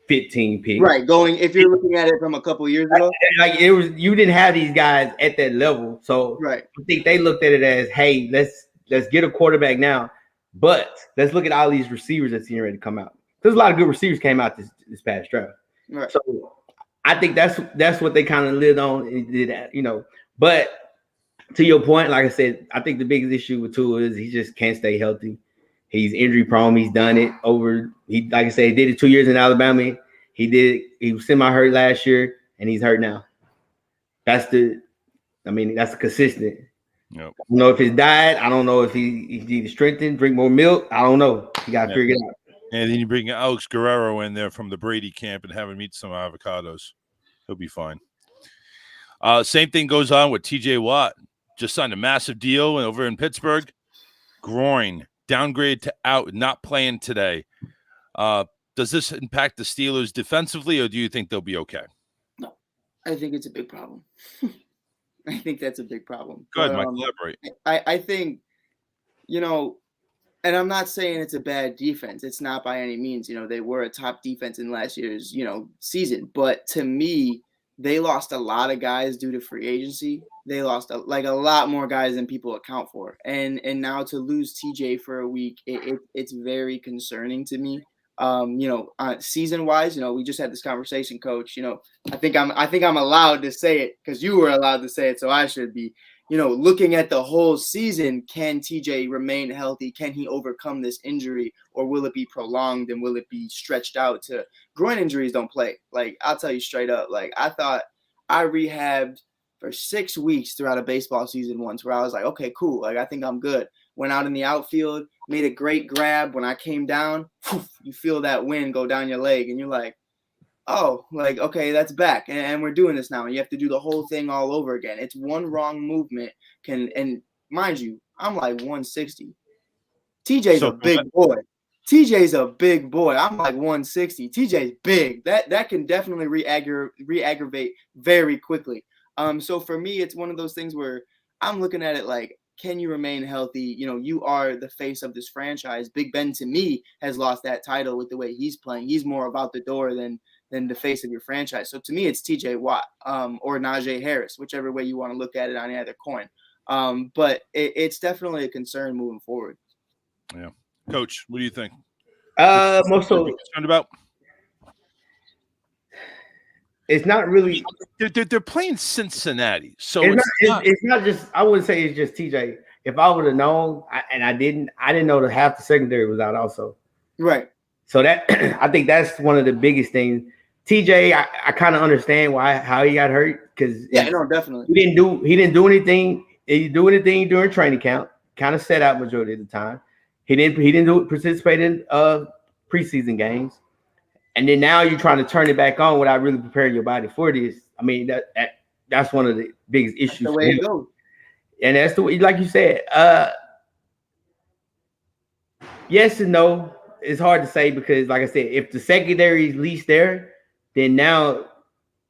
C: 15 pick.
D: Right. If you're looking at it from a couple years ago,
C: like you didn't have these guys at that level. So
D: right.
C: I think they looked at it as, hey, let's get a quarterback now, but let's look at all these receivers that's getting ready to come out. There's a lot of good receivers came out this past draft.
D: Right.
C: So I think that's what they kind of lived on and did that, But to your point, like I said, I think the biggest issue with Tua is he just can't stay healthy. He's injury prone. He's done it like I said, he did it 2 years in Alabama. He was semi-hurt last year, and he's hurt now. That's a consistent.
B: Yep.
C: I don't know if his diet. I don't know if he needs to strengthen, drink more milk. I don't know. You got to figure it out.
B: And then you bring Alex Guerrero in there from the Brady camp and have him eat some avocados. He'll be fine. Same thing goes on with TJ Watt. Just signed a massive deal over in Pittsburgh. Groin, downgrade to out, not playing today. Does this impact the Steelers defensively, or do you think they'll be okay?
D: No, I think it's a big problem. I think that's a big problem.
B: Go ahead, Mike, elaborate.
D: I think, and I'm not saying it's a bad defense. It's not by any means. They were a top defense in last year's, season. But to me, they lost a lot of guys due to free agency. They lost a lot more guys than people account for. And now to lose TJ for a week, it's very concerning to me. Season wise, we just had this conversation, Coach. I think I'm allowed to say it because you were allowed to say it, so I should be. Looking at the whole season, can TJ remain healthy? Can he overcome this injury, or will it be prolonged and will it be stretched out to groin injuries? Don't play. Like, I'll tell you straight up. Like, I thought I rehabbed for 6 weeks throughout a baseball season once, where I was like, okay, cool. Like, I think I'm good. Went out in the outfield, made a great grab. When I came down, you feel that wind go down your leg, and you're like, oh, like, okay, that's back. And we're doing this now. And you have to do the whole thing all over again. It's one wrong movement and mind you, I'm like 160. TJ's a big boy. TJ's a big boy. I'm like 160. TJ's big. That can definitely re-aggravate very quickly. So for me, it's one of those things where I'm looking at it like, can you remain healthy? You are the face of this franchise. Big Ben, to me, has lost that title with the way he's playing. He's more about the door than the face of your franchise. So to me, it's TJ Watt or Najee Harris, whichever way you want to look at it on either coin. But it's definitely a concern moving forward.
B: Yeah. Coach, what do you think?
C: Most so
B: concerned about?
C: It's not really.
B: They're playing Cincinnati, so
C: it's not just. I wouldn't say it's just TJ. If I would have known, I didn't know that half the secondary was out also.
D: Right.
C: So that I think that's one of the biggest things. TJ, I kind of understand how he got hurt, because
D: definitely
C: he didn't do anything. He didn't do anything during training camp. Kind of set out majority of the time. He didn't participate in preseason games, and then now you're trying to turn it back on without really preparing your body for this. I mean that's one of the biggest issues.
D: That's the way it goes.
C: And that's the way, like you said. Yes and no. It's hard to say because, like I said, if the secondary is least there, then now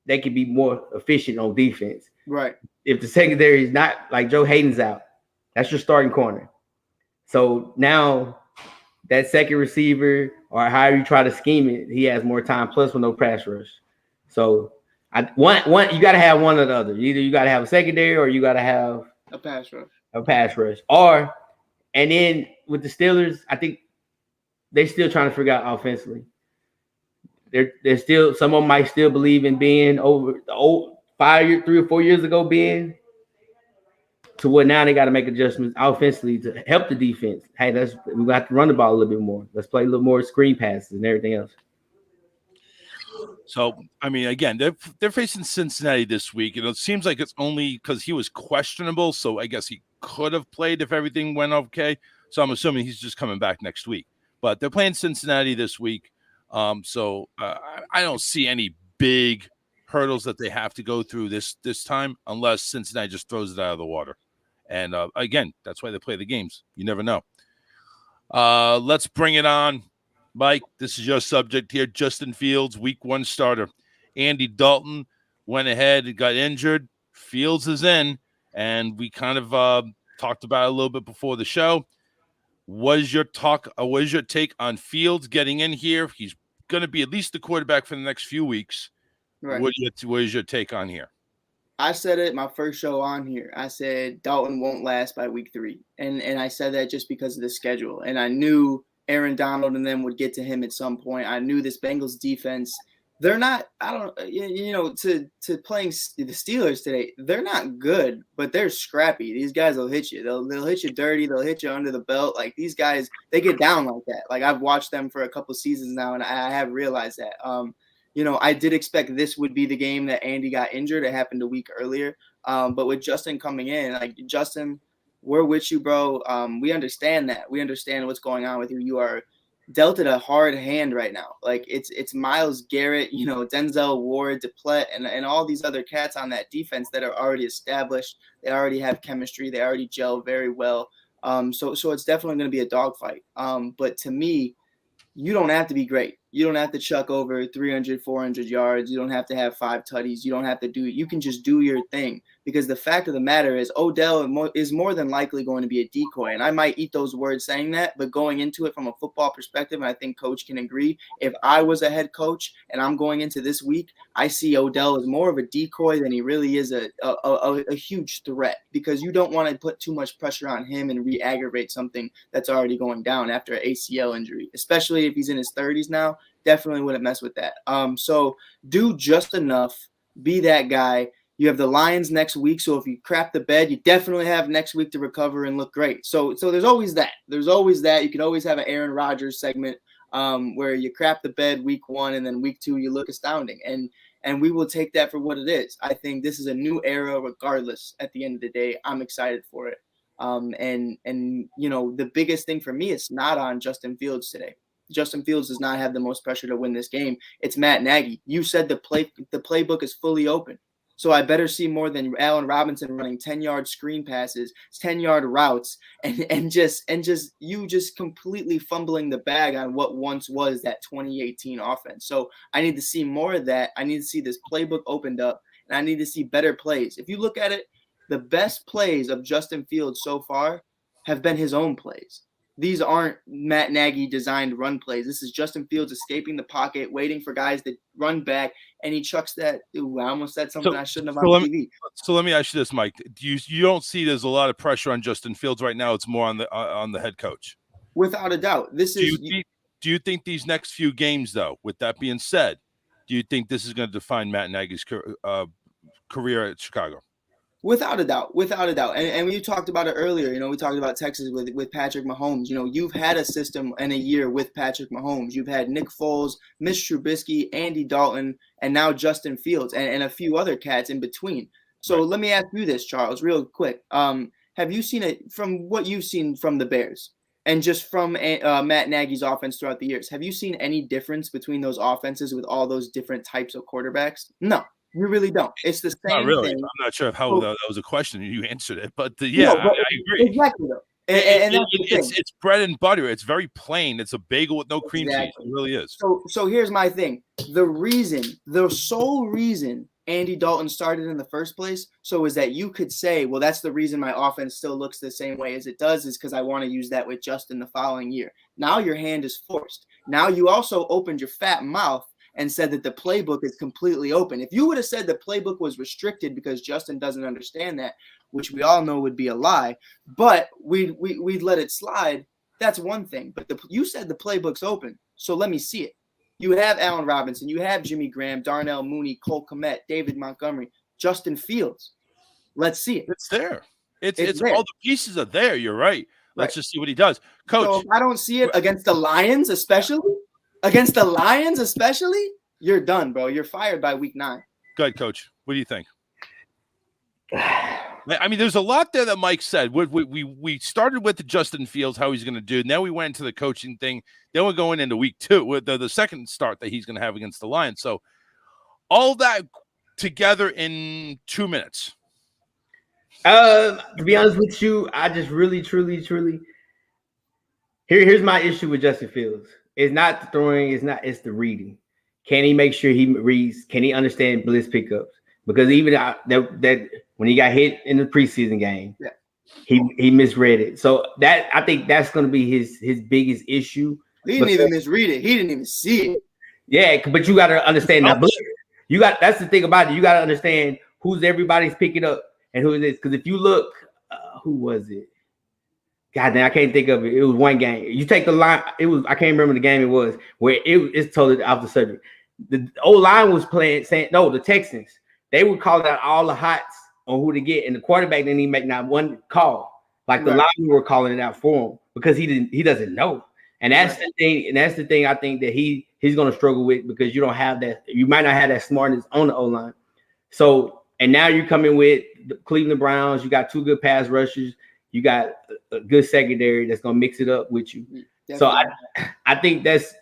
C: they can be more efficient on defense.
D: Right.
C: If the secondary is not, like Joe Hayden's out, that's your starting corner. So now that second receiver, or however you try to scheme it, he has more time, plus with no pass rush. So you got to have one or the other. Either you got to have a secondary, or you got to have
D: a pass rush.
C: And then with the Steelers, I think they're still trying to figure out offensively. They're still, some of them might still believe in being over the old 3 or 4 years ago being to what now they got to make adjustments offensively to help the defense. Hey, we got to run the ball a little bit more. Let's play a little more screen passes and everything else.
B: So, I mean, again, they're facing Cincinnati this week, and it seems like it's only because he was questionable. So I guess he could have played if everything went okay. So I'm assuming he's just coming back next week. But they're playing Cincinnati this week. So I don't see any big hurdles that they have to go through this time, unless Cincinnati just throws it out of the water. And again, that's why they play the games. You never know. Let's bring it on. Mike, this is your subject here. Justin Fields, week 1 starter. Andy Dalton went ahead and got injured. Fields is in, and we kind of talked about it a little bit before the show. What is your take on Fields getting in here? He's going to be at least the quarterback for the next few weeks. Right. What is your take on here?
D: I said it my first show on here. I said Dalton won't last by week 3. And I said that just because of the schedule. And I knew Aaron Donald and them would get to him at some point. I knew this Bengals defense, they're not, to playing the Steelers today, they're not good, but they're scrappy. These guys will hit you. They'll hit you dirty. They'll hit you under the belt. Like, these guys, they get down like that. Like, I've watched them for a couple seasons now, and I have realized that. I did expect this would be the game that Andy got injured. It happened a week earlier. But with Justin coming in, like, Justin, we're with you, bro. We understand that. We understand what's going on with you. You are dealt it a hard hand right now. Like, it's Myles Garrett, Denzel Ward, Duplett, and all these other cats on that defense that are already established. They already have chemistry. They already gel very well. So it's definitely going to be a dogfight. But to me, you don't have to be great. You don't have to chuck over 300, 400 yards. You don't have to have 5 tutties. You don't have to you can just do your thing, because the fact of the matter is Odell is more than likely going to be a decoy. And I might eat those words saying that, but going into it from a football perspective, and I think coach can agree, if I was a head coach and I'm going into this week, I see Odell as more of a decoy than he really is a huge threat, because you don't want to put too much pressure on him and re-aggravate something that's already going down after an ACL injury, especially if he's in his 30s now. Definitely wouldn't mess with that. So do just enough. Be that guy. You have the Lions next week, so if you crap the bed, you definitely have next week to recover and look great. So there's always that. There's always that. You can always have an Aaron Rodgers segment where you crap the bed week 1 and then week 2 you look astounding. And we will take that for what it is. I think this is a new era regardless. At the end of the day, I'm excited for it. The biggest thing for me, it's not on Justin Fields today. Justin Fields does not have the most pressure to win this game. It's Matt Nagy. You said the playbook is fully open. So I better see more than Allen Robinson running 10-yard screen passes, 10-yard routes, and just completely fumbling the bag on what once was that 2018 offense. So I need to see more of that. I need to see this playbook opened up, and I need to see better plays. If you look at it, the best plays of Justin Fields so far have been his own plays. These aren't Matt Nagy designed run plays. This is Justin Fields escaping the pocket, waiting for guys to run back, and he chucks that. Ooh, I almost said something I shouldn't have on TV.
B: So let me ask you this, Mike. You don't see there's a lot of pressure on Justin Fields right now? It's more on the head coach.
D: Without a doubt.
B: Do you think these next few games, though, with that being said, do you think this is going to define Matt Nagy's career at Chicago?
D: Without a doubt. And we talked about it earlier. We talked about Texas with Patrick Mahomes. You've had a system and a year with Patrick Mahomes. You've had Nick Foles, Mitch Trubisky, Andy Dalton, and now Justin Fields and a few other cats in between. So Let me ask you this, Charles, real quick. Have you seen it from what you've seen from the Bears and just from Matt Nagy's offense throughout the years? Have you seen any difference between those offenses with all those different types of quarterbacks? No. You really don't. It's the same
B: Not really.
D: thing.
B: I'm not sure how that was a question. You answered it, but I agree.
D: Exactly. And that's the thing.
B: It's bread and butter. It's very plain. It's a bagel with no cream cheese. It really is.
D: So here's my thing. The sole reason Andy Dalton started in the first place, is that you could say, well, that's the reason my offense still looks the same way as it does, is because I want to use that with Justin the following year. Now your hand is forced. Now you also opened your fat mouth and said that the playbook is completely open. If you would have said the playbook was restricted because Justin doesn't understand that, which we all know would be a lie, but we'd let it slide, that's one thing. But you said the playbook's open, so let me see it. You have Allen Robinson, you have Jimmy Graham, Darnell Mooney, Cole Kmet, David Montgomery, Justin Fields. Let's see it.
B: It's there. It's there. All the pieces are there. You're right. Let's just see what he does. Coach.
D: So if I don't see it against the Lions, especially, you're done, bro. You're fired by week 9.
B: Go ahead, Coach. What do you think? I mean, there's a lot there that Mike said. We started with the Justin Fields, how he's going to do. Now we went into the coaching thing. Then we're going into week 2 with the second start that he's going to have against the Lions. So all that together in 2 minutes?
C: To be honest with you, I just really, truly. Here's my issue with Justin Fields. It's not the throwing, it's the reading. Can he make sure he reads? Can he understand blitz pickups? Because even that when he got hit in the preseason game, he misread it. So that I think that's going to be his biggest issue.
D: He didn't even misread it. He didn't even see it.
C: Yeah, but you got to understand that blitz. That's the thing about it. You got to understand who's everybody's picking up and who it is. Because if you look, who was it? God damn, I can't think of it. It was one game. You take the line. I can't remember the game it was where it's totally off the subject. The old line was saying no. The Texans, they would call out all the hots on who to get, and the quarterback didn't even make not one call. Like the linemen were calling it out for him because he doesn't know. And that's the thing. And that's the thing I think that he's going to struggle with because you don't have that. You might not have that smartness on the O line. So and now you're coming with the Cleveland Browns. You got two good pass rushers. You got a good secondary that's gonna mix it up with you. Definitely. So I think that's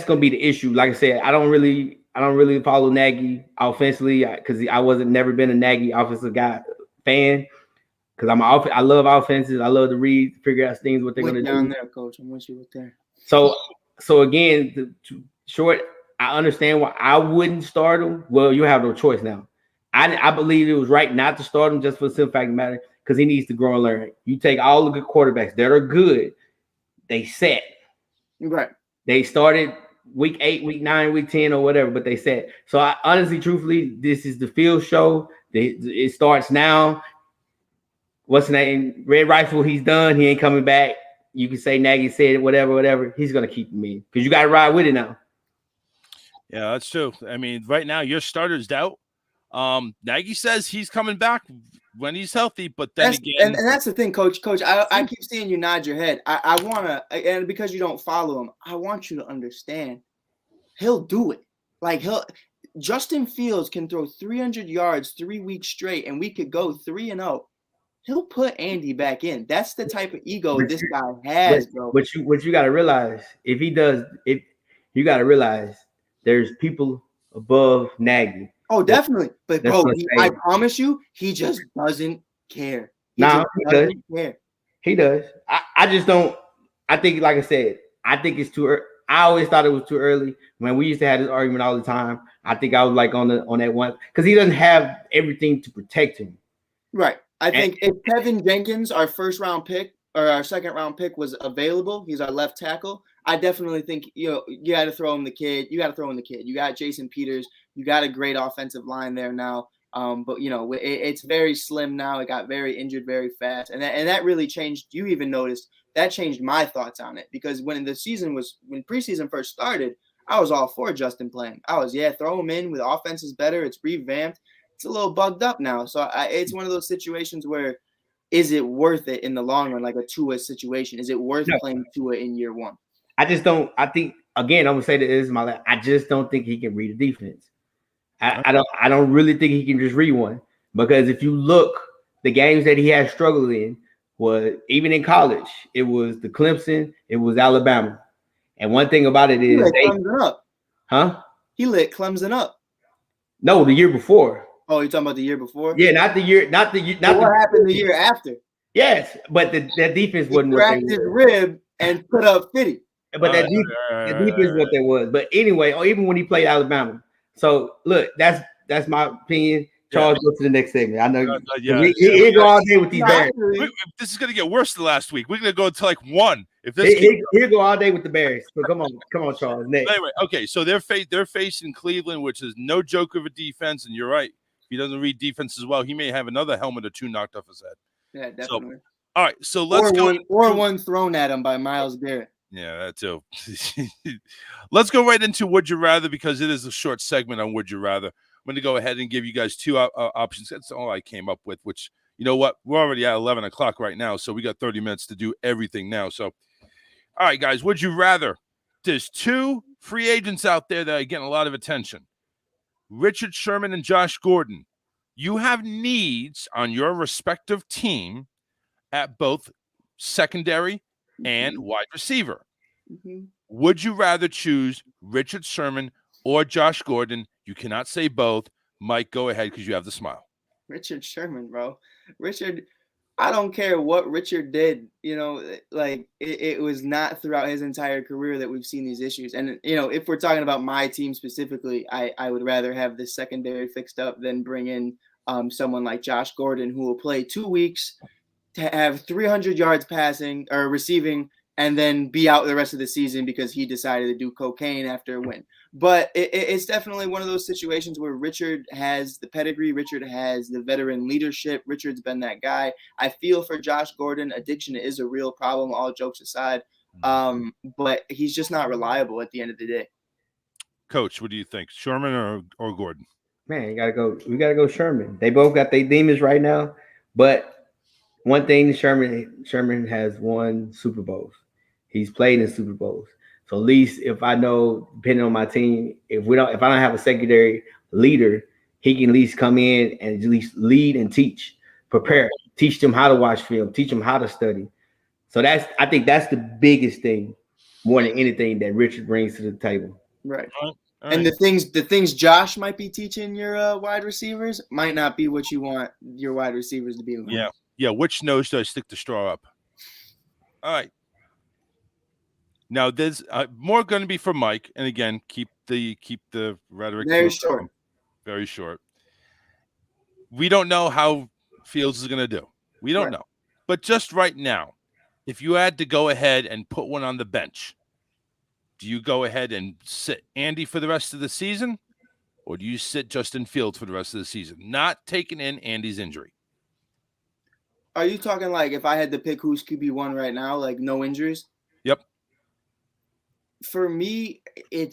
C: gonna be the issue. Like I said, I don't really follow Nagy offensively because I wasn't never been a Nagy offensive fan. Because I love offenses. I love to read, figure out things what they're gonna do.
D: Down there, coach. I'm with you with that.
C: So again, I understand why I wouldn't start him. Well, you have no choice now. I believe it was right not to start him just for the simple fact of the matter because he needs to grow and learn. You take all the good quarterbacks that are good, they set.
D: Right.
C: They started week 8, week 9, week 10, or whatever, but they set. So I honestly, truthfully, this is the field show. It starts now. What's the name? Red Rifle, he's done. He ain't coming back. You can say Nagy said it, whatever. He's going to keep him in because you got to ride with it now.
B: Yeah, that's true. I mean, right now, your starter's out. Nagy says he's coming back when he's healthy, but then again,
D: and that's the thing, Coach. I keep seeing you nod your head. I wanna, and because you don't follow him, I want you to understand. He'll do it. Justin Fields can throw 300 yards 3 weeks straight, and we could go 3-0. He'll put Andy back in. That's the type of ego this guy has, bro.
C: What you got to realize, if he does, you got to realize there's people above Nagy.
D: Oh, definitely. But, bro, I promise you, he just doesn't care. He doesn't care.
C: He does. I just don't. I think, like I said, I think it's too early. I always thought it was too early. When we used to have this argument all the time, I think I was like on that one because he doesn't have everything to protect him.
D: Right. I think if Kevin Jenkins, our first round pick or our second round pick, was available, he's our left tackle. I definitely think you got to throw him the kid. You got to throw in the kid. You got Jason Peters. You got a great offensive line there now. But it's very slim now. It got very injured very fast, and that really changed. You even noticed that changed my thoughts on it because when preseason first started, I was all for Justin playing. I was throw him in with offense is better. It's revamped. It's a little bugged up now. So it's one of those situations where is it worth it in the long run, like a Tua situation? Is it worth playing Tua in year one?
C: I just don't. I think again, I'm gonna say that this is my last. I just don't think he can read a defense. I don't really think he can just read one because if you look, the games that he has struggled in was even in college. It was the Clemson. It was Alabama. And one thing about it is
D: Clemson up.
C: Huh?
D: He lit Clemson up.
C: No, the year before.
D: Oh, you're talking about the year before?
C: Yeah, not the year.
D: What happened the year after?
C: Yes, but that defense wasn't.
D: He cracked his rib and put up 50.
C: But that defense what that was. But anyway, even when he played Alabama. So look, that's my opinion. Charles, go to the next segment. I know he go all day with these Bears.
B: This is gonna get worse than last week. We're gonna go to like one. If
C: he'll go all day with the Bears. So come on, Charles. Next.
B: Anyway, okay. So they're facing Cleveland, which is no joke of a defense. And you're right. If he doesn't read defense as well, he may have another helmet or two knocked off his head.
D: Yeah, definitely.
B: So, all right. So let's go.
D: One thrown at him by Myles Garrett.
B: Yeah, that too. Let's go right into Would You Rather because it is a short segment on Would You Rather. I'm going to go ahead and give you guys two options. That's all I came up with, which, you know what? We're already at 11 o'clock right now, so we got 30 minutes to do everything now. So, all right, guys, would you rather? There's two free agents out there that are getting a lot of attention. Richard Sherman and Josh Gordon. You have needs on your respective team at both secondary and wide receiver. Mm-hmm. Would you rather choose Richard Sherman or Josh Gordon You cannot say both. Mike, go ahead because you have the smile.
D: Richard Sherman, bro. Richard, I don't care what Richard did, like it was not throughout his entire career that we've seen these issues. And, if we're talking about my team specifically, I would rather have the secondary fixed up than bring in someone like Josh Gordon, who will play 2 weeks to have 300 yards passing or receiving and then be out the rest of the season because he decided to do cocaine after a win. But it's definitely one of those situations where Richard has the pedigree. Richard has the veteran leadership. Richard's been that guy. I feel for Josh Gordon. Addiction is a real problem, all jokes aside. But he's just not reliable at the end of the day.
B: Coach, what do you think? Sherman or Gordon?
C: Man, we gotta go Sherman. They both got their demons right now. But one thing, Sherman has won Super Bowls. He's played in Super Bowls. So at least if I know, depending on my team, if I don't have a secondary leader, he can at least come in and at least lead and teach, prepare, teach them how to watch film, teach them how to study. So I think that's the biggest thing, more than anything, that Richard brings to the table.
D: Right.
B: All right.
D: And the things Josh might be teaching your wide receivers might not be what you want your wide receivers to be.
B: Yeah. Which nose do I stick the straw up? All right. Now there's more going to be for Mike, and again, keep the rhetoric
D: very short.
B: Very short. We don't know how Fields is going to do. We don't know. But just right now, if you had to go ahead and put one on the bench, do you go ahead and sit Andy for the rest of the season, or do you sit Justin Fields for the rest of the season, not taking in Andy's injury?
D: Are you talking like if I had to pick who's QB1 right now, like no injuries?
B: Yep.
D: For me, I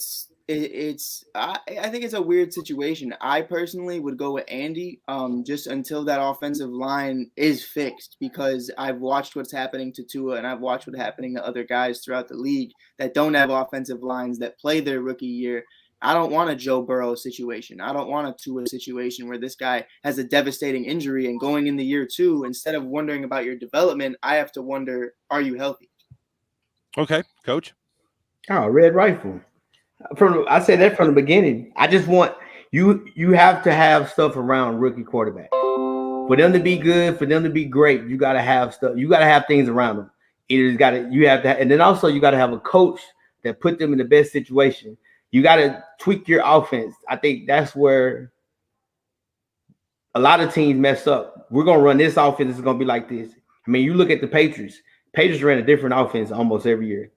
D: think it's a weird situation. I personally would go with Andy just until that offensive line is fixed, because I've watched what's happening to Tua and I've watched what's happening to other guys throughout the league that don't have offensive lines that play their rookie year. I don't want a Joe Burrow situation. I don't want a Tua situation where this guy has a devastating injury and going into year 2, instead of wondering about your development, I have to wonder, are you healthy?
B: Okay, Coach.
C: Oh, red rifle. I said that from the beginning. I just want you have to have stuff around rookie quarterback. For them to be good, for them to be great, you got to have stuff. You got to have things around them. And then also you got to have a coach that put them in the best situation. You got to tweak your offense. I think that's where a lot of teams mess up. We're going to run this offense. It's going to be like this. I mean, you look at the Patriots. Patriots ran a different offense almost every year.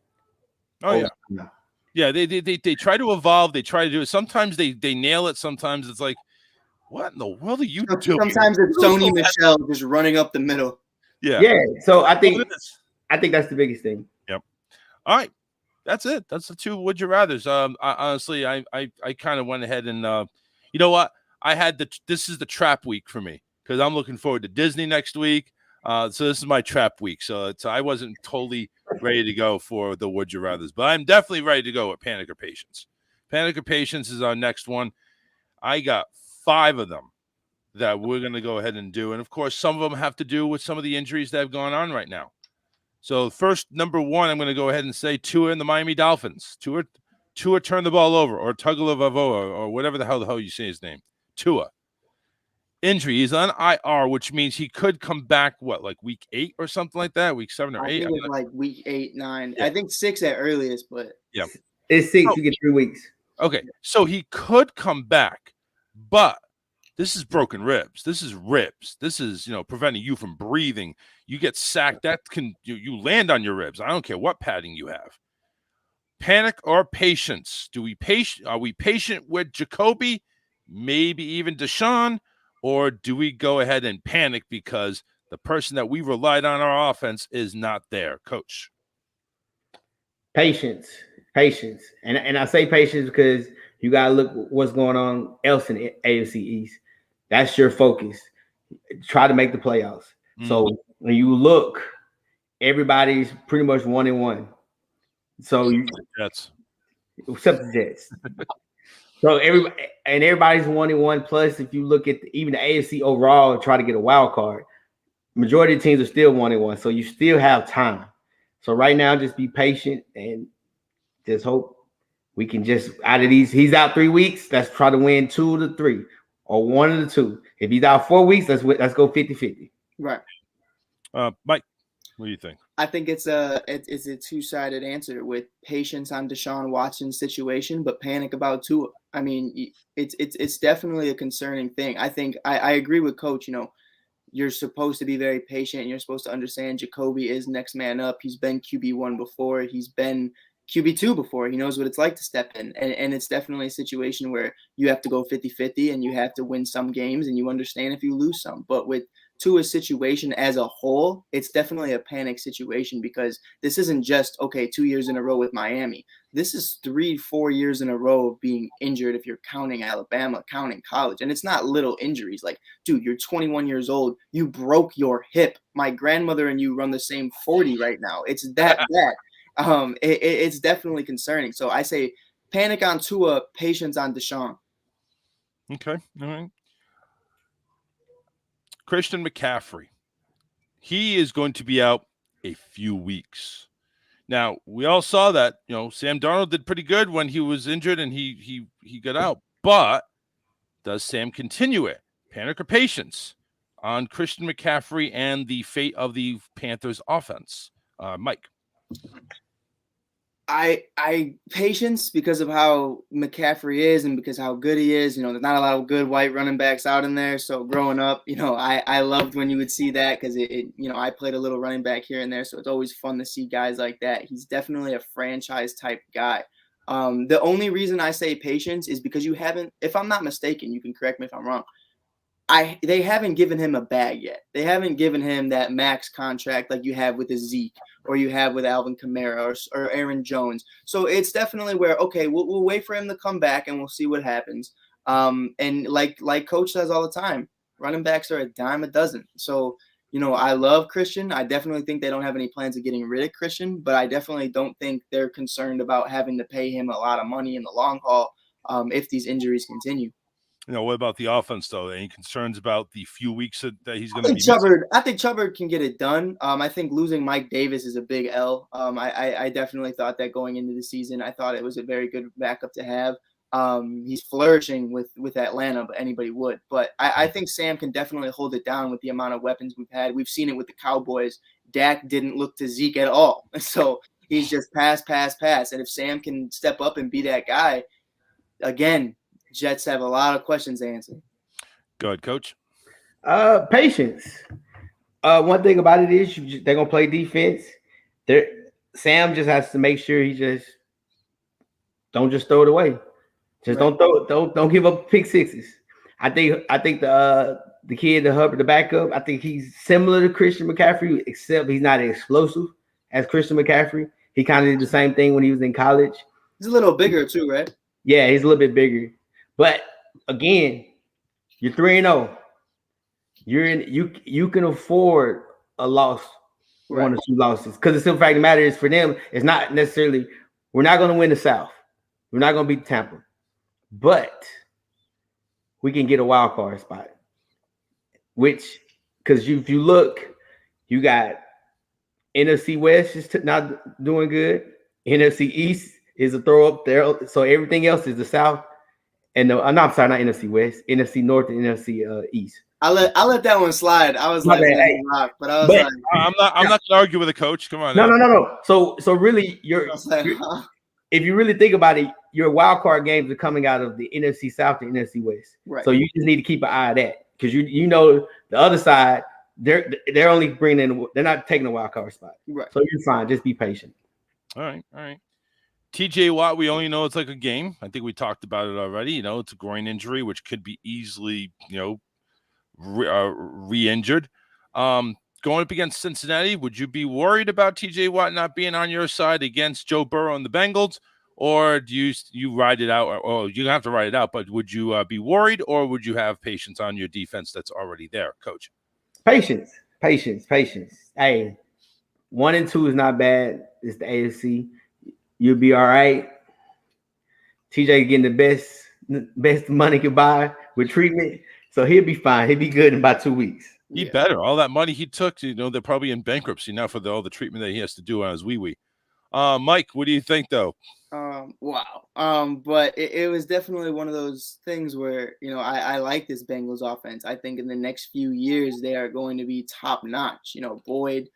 B: Oh, yeah. Yeah, they try to evolve. They try to do it. Sometimes they nail it. Sometimes it's like, what in the world are you doing?
D: Sometimes it's Sony Michel just running up the middle.
B: Yeah.
C: Yeah. So I think that's the biggest thing.
B: Yep. All right. That's it. That's the 2 would you rathers. Honestly, I kind of went ahead and you know what? This is the trap week for me, because I'm looking forward to Disney next week. So this is my trap week. So I wasn't totally ready to go for the would you rathers, but I'm definitely ready to go with Panic or Patience. Panic or Patience is our next one. I got 5 of them that we're going to go ahead and do. And of course, some of them have to do with some of the injuries that have gone on right now. So first, number 1, I'm going to go ahead and say Tua and the Miami Dolphins. Tua turned the ball over, or Tagovailoa, or whatever the hell you say his name. Tua. Injury. He's on IR, which means he could come back, like week 8 or something like that? Week 7 or 8?
D: I think it's like week 8, 9. Yeah. I think 6 at earliest, but
B: yeah.
C: It's 6. You get 3 weeks.
B: Okay. So he could come back, but this is broken ribs. This is ribs. This is, preventing you from breathing. You get sacked. That you land on your ribs. I don't care what padding you have. Panic or patience? Are we patient with Jacoby? Maybe even Deshaun? Or do we go ahead and panic because the person that we relied on our offense is not there? Coach.
C: Patience. And I say patience because you got to look what's going on else in the AFC East. That's your focus. Try to make the playoffs. Mm-hmm. So when you look, everybody's pretty much 1-1. So except the Jets. So everybody's 1-1. Plus, if you look at even the AFC overall, try to get a wild card. Majority of teams are still 1-1, so you still have time. So right now, just be patient and just hope We can just out of these, he's out 3 weeks. Let's try to win 2 of the 3 or 1 of the 2. If he's out 4 weeks, let's go 50-50.
D: Right.
B: Mike, what do you think?
D: I think it's a two-sided answer with patience on Deshaun Watson's situation, but panic about Tua. I mean, it's definitely a concerning thing. I think I agree with Coach. You know, you're supposed to be very patient, and you're supposed to understand Jacoby is next man up. He's been QB1 before. He's been QB2 before. He knows what it's like to step in. And it's definitely a situation where you have to go 50-50 and you have to win some games and you understand if you lose some. But with Tua's situation as a whole, it's definitely a panic situation because this isn't just, okay, 2 years in a row with Miami. This is 3-4 years in a row of being injured if you're counting Alabama, counting college. And it's not little injuries. Like, dude, you're 21 years old. You broke your hip. My grandmother and you run the same 40 right now. It's that bad. It's definitely concerning. So I say panic on Tua, patience on Deshaun.
B: Okay. All right. Christian McCaffrey. He is going to be out a few weeks. Now, we all saw that, you know, Sam Darnold did pretty good when he was injured and he got out. But does Sam continue it? Panic or patience on Christian McCaffrey and the fate of the Panthers offense? Mike.
D: I patience because of how McCaffrey is and because how good he is. You know, there's not a lot of good white running backs out in there. So growing up, you know, I loved when you would see that because it you know, I played a little running back here and there. So it's always fun to see guys like that. He's definitely a franchise type guy. The only reason I say patience is because you haven't, if I'm not mistaken, you can correct me if I'm wrong. They haven't given him a bag yet. They haven't given him that max contract like you have with a Zeke or you have with Alvin Kamara or Aaron Jones. So it's definitely where, okay, we'll wait for him to come back and we'll see what happens. And like Coach says all the time, running backs are a dime a dozen. So, you know, I love Christian. I definitely think they don't have any plans of getting rid of Christian, but I definitely don't think they're concerned about having to pay him a lot of money in the long haul if these injuries continue.
B: You know, what about the offense, though? Any concerns about the few weeks that he's going to be
D: I think Chubbard can get it done. I think losing Mike Davis is a big L. I definitely thought that going into the season. I thought it was a very good backup to have. He's flourishing with Atlanta, but anybody would. But I think Sam can definitely hold it down with the amount of weapons we've had. We've seen it with the Cowboys. Dak didn't look to Zeke at all. So he's just pass. And if Sam can step up and be that guy, again, Jets have a lot of questions to answer.
B: Go ahead, Coach.
C: Patience. One thing about it is they're gonna play defense. Sam just has to make sure he just don't just throw it away. Just don't give up pick sixes. I think the kid, the Hubbard, the backup, I think he's similar to Christian McCaffrey, except he's not as explosive as Christian McCaffrey. He kind of did the same thing when he was in college.
D: He's a little bigger too, right?
C: Yeah, he's a little bit bigger. But again, you're 3-0. You can afford a loss, right. 1 or 2 losses. Because the simple fact of the matter is for them, it's not necessarily we're not going to win the South. We're not going to beat Tampa. But we can get a wild card spot. Which, because if you look, you got NFC West is not doing good. NFC East is a throw up there. So everything else is the South. And I'm sorry, not NFC West, NFC North and NFC East.
D: I let that one slide. I was like, but I was like,
B: I'm not going to argue with a coach. Come on.
C: No. So really, if you really think about it, your wild card games are coming out of the NFC South and NFC West.
D: Right.
C: So you just need to keep an eye on that because you know the other side, they're only bringing in, they're not taking a wild card spot.
D: Right.
C: So you're fine. Just be patient.
B: All right. TJ Watt, we only know it's like a game. I think we talked about it already. You know, it's a groin injury, which could be easily, you know, re-injured. Going up against Cincinnati, would you be worried about TJ Watt not being on your side against Joe Burrow and the Bengals? Or do you ride it out? Or you don't have to ride it out, but would you be worried or would you have patience on your defense that's already there, Coach?
C: Patience. Hey, 1 and 2 is not bad. It's the AFC. You'll be all right. TJ getting the best money could buy with treatment. So he'll be fine. He'll be good in about 2 weeks.
B: He better. All that money he took, you know, they're probably in bankruptcy now for all the treatment that he has to do on his wee-wee. Mike, what do you think, though?
D: Wow. But it was definitely one of those things where, you know, I like this Bengals offense. I think in the next few years they are going to be top notch. You know, Boyd,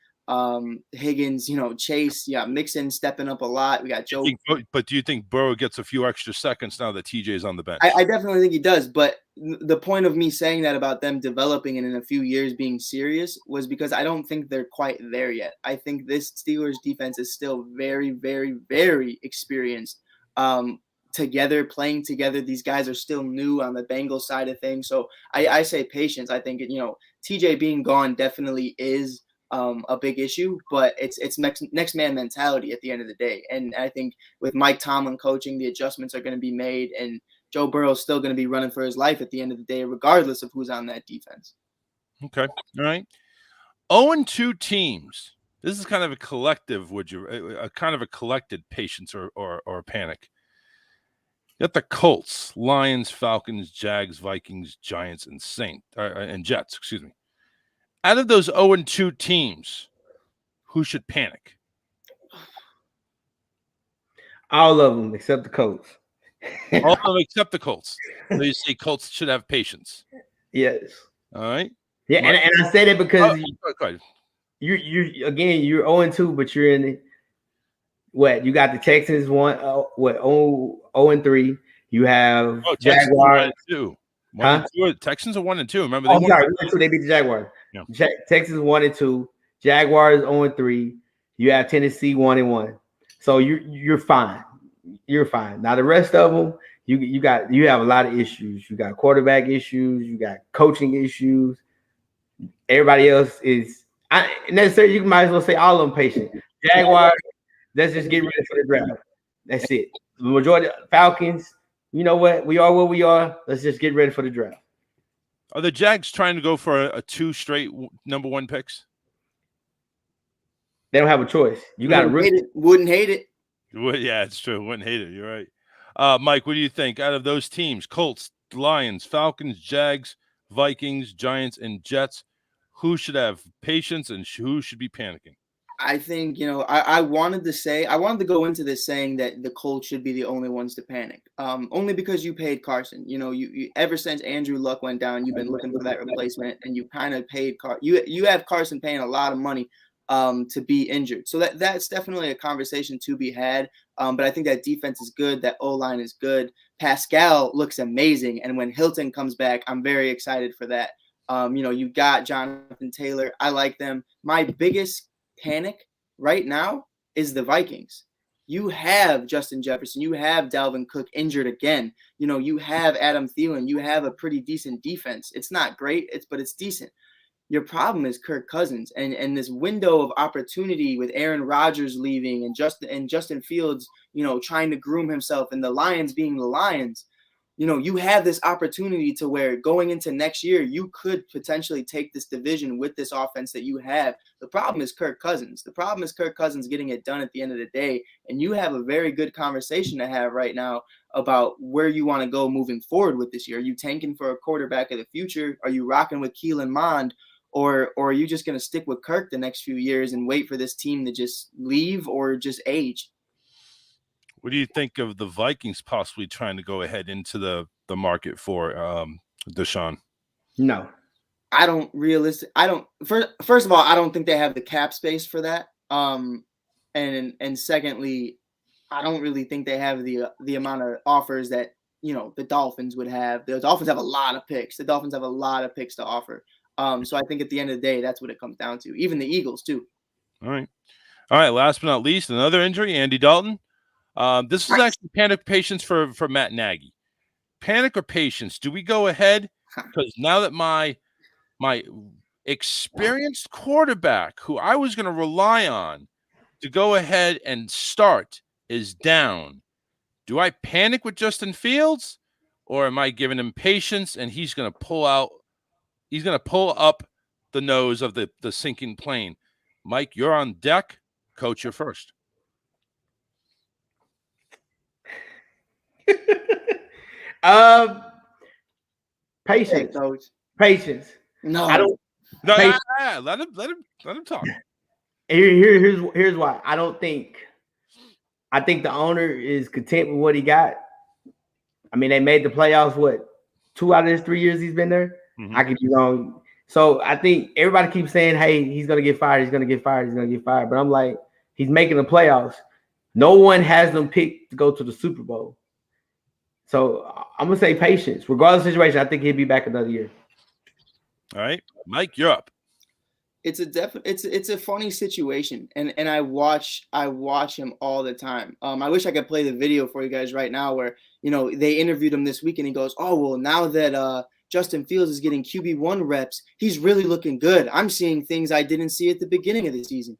D: Higgins, you know, Chase, Mixon stepping up a lot. We got Joe.
B: But do you think Burrow gets a few extra seconds now that TJ's on the bench?
D: I definitely think he does. But the point of me saying that about them developing and in a few years being serious was because I don't think they're quite there yet. I think this Steelers defense is still very, very, very experienced. Together, playing together, these guys are still new on the Bengals side of things. So I say patience. I think, you know, TJ being gone definitely is a big issue, but it's next man mentality at the end of the day. And I think with Mike Tomlin coaching, the adjustments are going to be made, and Joe Burrow's still going to be running for his life at the end of the day, regardless of who's on that defense.
B: Okay. All right. 0-2 teams. This is kind of a collective, a kind of a collected patience or panic. You got the Colts, Lions, Falcons, Jags, Vikings, Giants, and Jets, excuse me. Out of those 0-2 teams, who should panic?
C: All of them except the Colts.
B: All of them except the Colts. So you say Colts should have patience.
C: Yes.
B: All right.
C: Yeah, and I said it because
B: go ahead.
C: you're 0-2, but you're in what? You got the Texans 0-3. You have Jaguars
B: 1-2.
C: Huh?
B: 1-2. Texans are 1-2. Remember
C: they won 1-2. They beat the Jaguars.
B: Yeah.
C: Texans 1-2. Jaguars 0-3. You have Tennessee 1-1. So you're fine. You're fine. Now the rest of them, you have a lot of issues. You got quarterback issues. You got coaching issues. Everybody else is necessarily. You might as well say all of them patient. Jaguars, let's just get ready for the draft. That's it. The majority of Falcons, you know what? We are where we are. Let's just get ready for the draft.
B: Are the Jags trying to go for a 2 straight number 1 picks?
C: They don't have a choice. You got to
D: wouldn't hate it.
B: Yeah, it's true. Wouldn't hate it. You're right. Mike, what do you think? Out of those teams, Colts, Lions, Falcons, Jags, Vikings, Giants, and Jets, who should have patience and who should be panicking?
D: I think, you know, I wanted to go into this saying that the Colts should be the only ones to panic. Only because you paid Carson. You know, you ever since Andrew Luck went down, you've been looking for that replacement, and you kind of paid you have Carson paying a lot of money to be injured. So that's definitely a conversation to be had. But I think that defense is good. That O-line is good. Pascal looks amazing. And when Hilton comes back, I'm very excited for that. You know, you got Jonathan Taylor. I like them. My biggest panic right now is the Vikings. You have Justin Jefferson. You have Dalvin Cook injured again. You know, you have Adam Thielen. You have a pretty decent defense. It's not great, but it's decent. Your problem is Kirk Cousins and this window of opportunity with Aaron Rodgers leaving and Justin Fields, you know, trying to groom himself and the Lions being the Lions. You know, you have this opportunity to where going into next year, you could potentially take this division with this offense that you have. The problem is Kirk Cousins. The problem is Kirk Cousins getting it done at the end of the day. And you have a very good conversation to have right now about where you want to go moving forward with this year. Are you tanking for a quarterback of the future? Are you rocking with Keelan Mond? Or are you just going to stick with Kirk the next few years and wait for this team to just leave or just age?
B: What do you think of the Vikings possibly trying to go ahead into the market for Deshaun?
D: No. I don't. First of all, I don't think they have the cap space for that. And secondly, I don't really think they have the amount of offers that, you know, the Dolphins would have. The Dolphins have a lot of picks. The Dolphins have a lot of picks to offer. So I think at the end of the day, that's what it comes down to. Even the Eagles too.
B: All right. Last but not least, another injury, Andy Dalton. This is actually panic patience for Matt Nagy. Panic or patience? Do we go ahead? Because now that my experienced quarterback, who I was going to rely on to go ahead and start, is down, do I panic with Justin Fields, or am I giving him patience and he's going to pull out? He's going to pull up the nose of the sinking plane. Mike, you're on deck. Coach, you're first.
C: Patience.
D: Yeah, coach.
C: Patience.
D: No,
C: I don't.
B: No,
C: Patience.
B: let him talk.
C: Here's why. I don't think I think the owner is content with what he got. I mean, they made the playoffs, 2 out of his 3 years he's been there?
B: Mhm.
C: I could be wrong. So I think everybody keeps saying, hey, he's going to get fired. He's going to get fired. He's going to get fired. But I'm like, he's making the playoffs. No one has them picked to go to the Super Bowl. So I'm going to say patience. Regardless of the situation, I think he'll be back another year.
B: All right. Mike, you're up.
D: It's a funny situation, and I watch him all the time. I wish I could play the video for you guys right now where, they interviewed him this week and he goes, oh, well, now that Justin Fields is getting QB1 reps, he's really looking good. I'm seeing things I didn't see at the beginning of the season.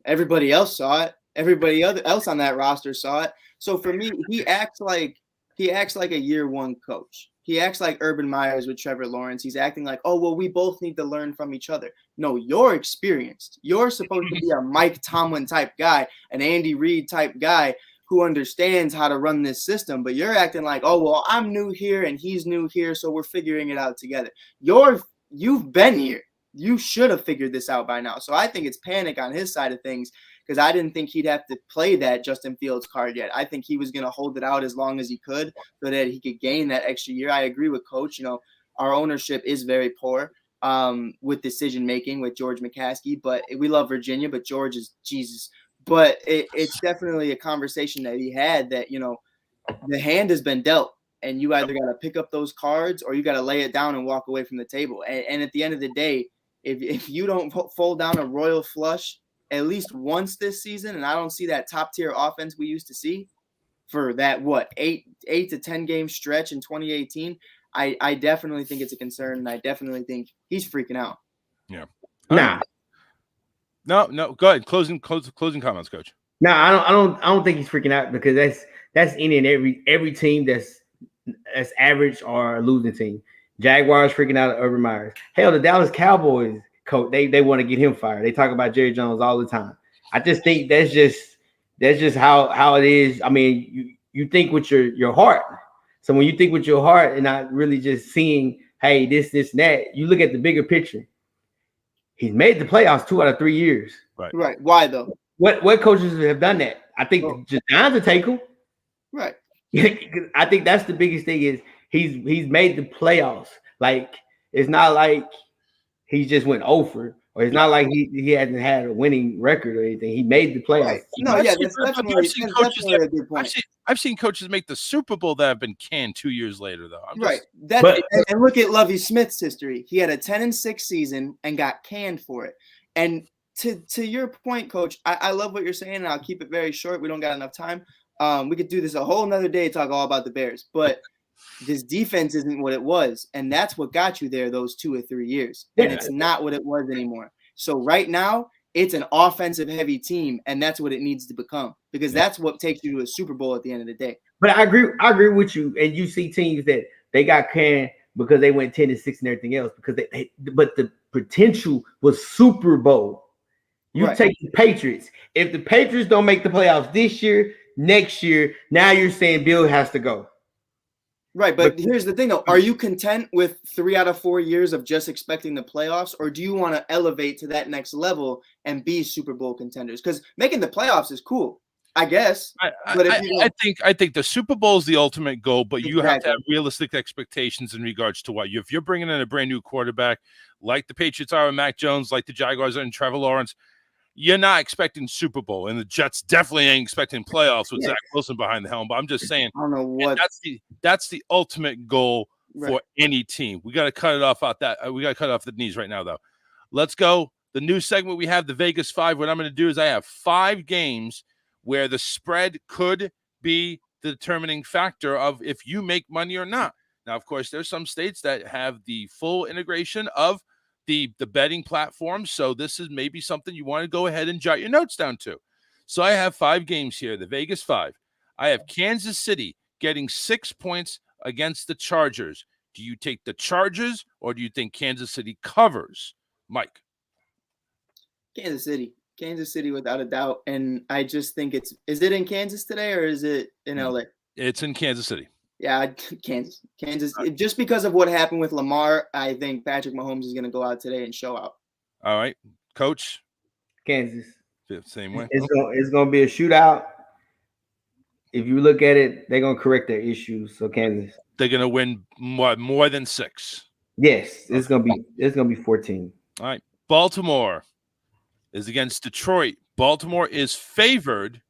D: Everybody else saw it. Everybody else on that roster saw it. So for me, he acts like a year one coach. He acts like Urban Meyers with Trevor Lawrence. He's acting like, oh, well, we both need to learn from each other. No, you're experienced. You're supposed to be a Mike Tomlin type guy, an Andy Reid type guy who understands how to run this system. But you're acting like, oh, well, I'm new here and he's new here, so we're figuring it out together. You've been here. You should have figured this out by now. So I think it's panic on his side of things, because I didn't think he'd have to play that Justin Fields card yet. I think he was going to hold it out as long as he could so that he could gain that extra year. I agree with Coach. Our ownership is very poor with decision-making with George McCaskey, but we love Virginia, but George is Jesus. But it's definitely a conversation that he had that, the hand has been dealt, and you either got to pick up those cards or you got to lay it down and walk away from the table. And at the end of the day, if you don't fold down a royal flush at least once this season, and I don't see that top tier offense we used to see for that, 8 to 10 game stretch in 2018, I definitely think it's a concern, and I definitely think he's freaking out.
B: Yeah.
C: Nah.
B: No. Go ahead. Closing comments, Coach.
C: No, I don't think he's freaking out, because that's any and every team that's average or a losing team. Jaguars freaking out at Urban Meyers. Hell, the Dallas Cowboys coach, they want to get him fired. They talk about Jerry Jones all the time. I just think that's just how it is. I mean, you think with your heart. So when you think with your heart and not really just seeing, hey, this and that, you look at the bigger picture. He's made the playoffs 2 out of 3 years.
D: Right. Why though?
C: What coaches have done that? I think just Giants will take him.
D: Right.
C: I think that's the biggest thing is he's made the playoffs. Like, it's not like he just went over, or it's not like he hasn't had a winning record or anything. He made the playoffs.
D: Right. No, yeah, that's definitely a good point.
B: I've seen coaches make the Super Bowl that have been canned 2 years later, though.
D: And look at Lovie Smith's history. He had a 10-6 season and got canned for it. And to your point, Coach, I love what you're saying, and I'll keep it very short. We don't got enough time. We could do this a whole nother day, talk all about the Bears, but this defense isn't what it was, and that's what got you there those 2 or 3 years, and it's not what it was anymore. So right now, it's an offensive-heavy team, and that's what it needs to become, because that's what takes you to a Super Bowl at the end of the day.
C: But I agree with you, and you see teams that they got canned because they went 10-6 and everything else, because but the potential was Super Bowl. You take the Patriots. If the Patriots don't make the playoffs this year, next year, now you're saying Bill has to go.
D: Right, but here's the thing, though. Are you content with 3 out of 4 years of just expecting the playoffs, or do you want to elevate to that next level and be Super Bowl contenders? Because making the playoffs is cool, I guess.
B: I think the Super Bowl is the ultimate goal, but you have to have realistic expectations in regards to if you're bringing in a brand new quarterback like the Patriots are with Mac Jones, like the Jaguars are in Trevor Lawrence. You're not expecting Super Bowl, and the Jets definitely ain't expecting playoffs with Zach Wilson behind the helm. But I'm just saying,
D: I don't know what
B: that's the ultimate goal for any team. We got to cut it off we got to cut off the knees right now, though. Let's go. The new segment we have, the Vegas 5. What I'm going to do is I have 5 games where the spread could be the determining factor of if you make money or not. Now, of course, there's some states that have the full integration of the betting platform. So this is maybe something you want to go ahead and jot your notes down to. So I have 5 games here, the Vegas 5. I have Kansas City getting 6 points against the Chargers. Do you take the Chargers, or do you think Kansas City covers? Mike.
D: Kansas City without a doubt. And I just think is it in Kansas today, or is it in LA?
B: It's in Kansas City.
D: Yeah, Kansas. Just because of what happened with Lamar, I think Patrick Mahomes is going to go out today and show out.
B: All right, Coach.
C: Kansas.
B: Same way.
C: It's going to be a shootout. if you look at it, they're gonna correct their issues. So Kansas,
B: They're going to win more than 6.
C: yes, it's gonna be 14.
B: All right. Baltimore is against Detroit. Baltimore is favored.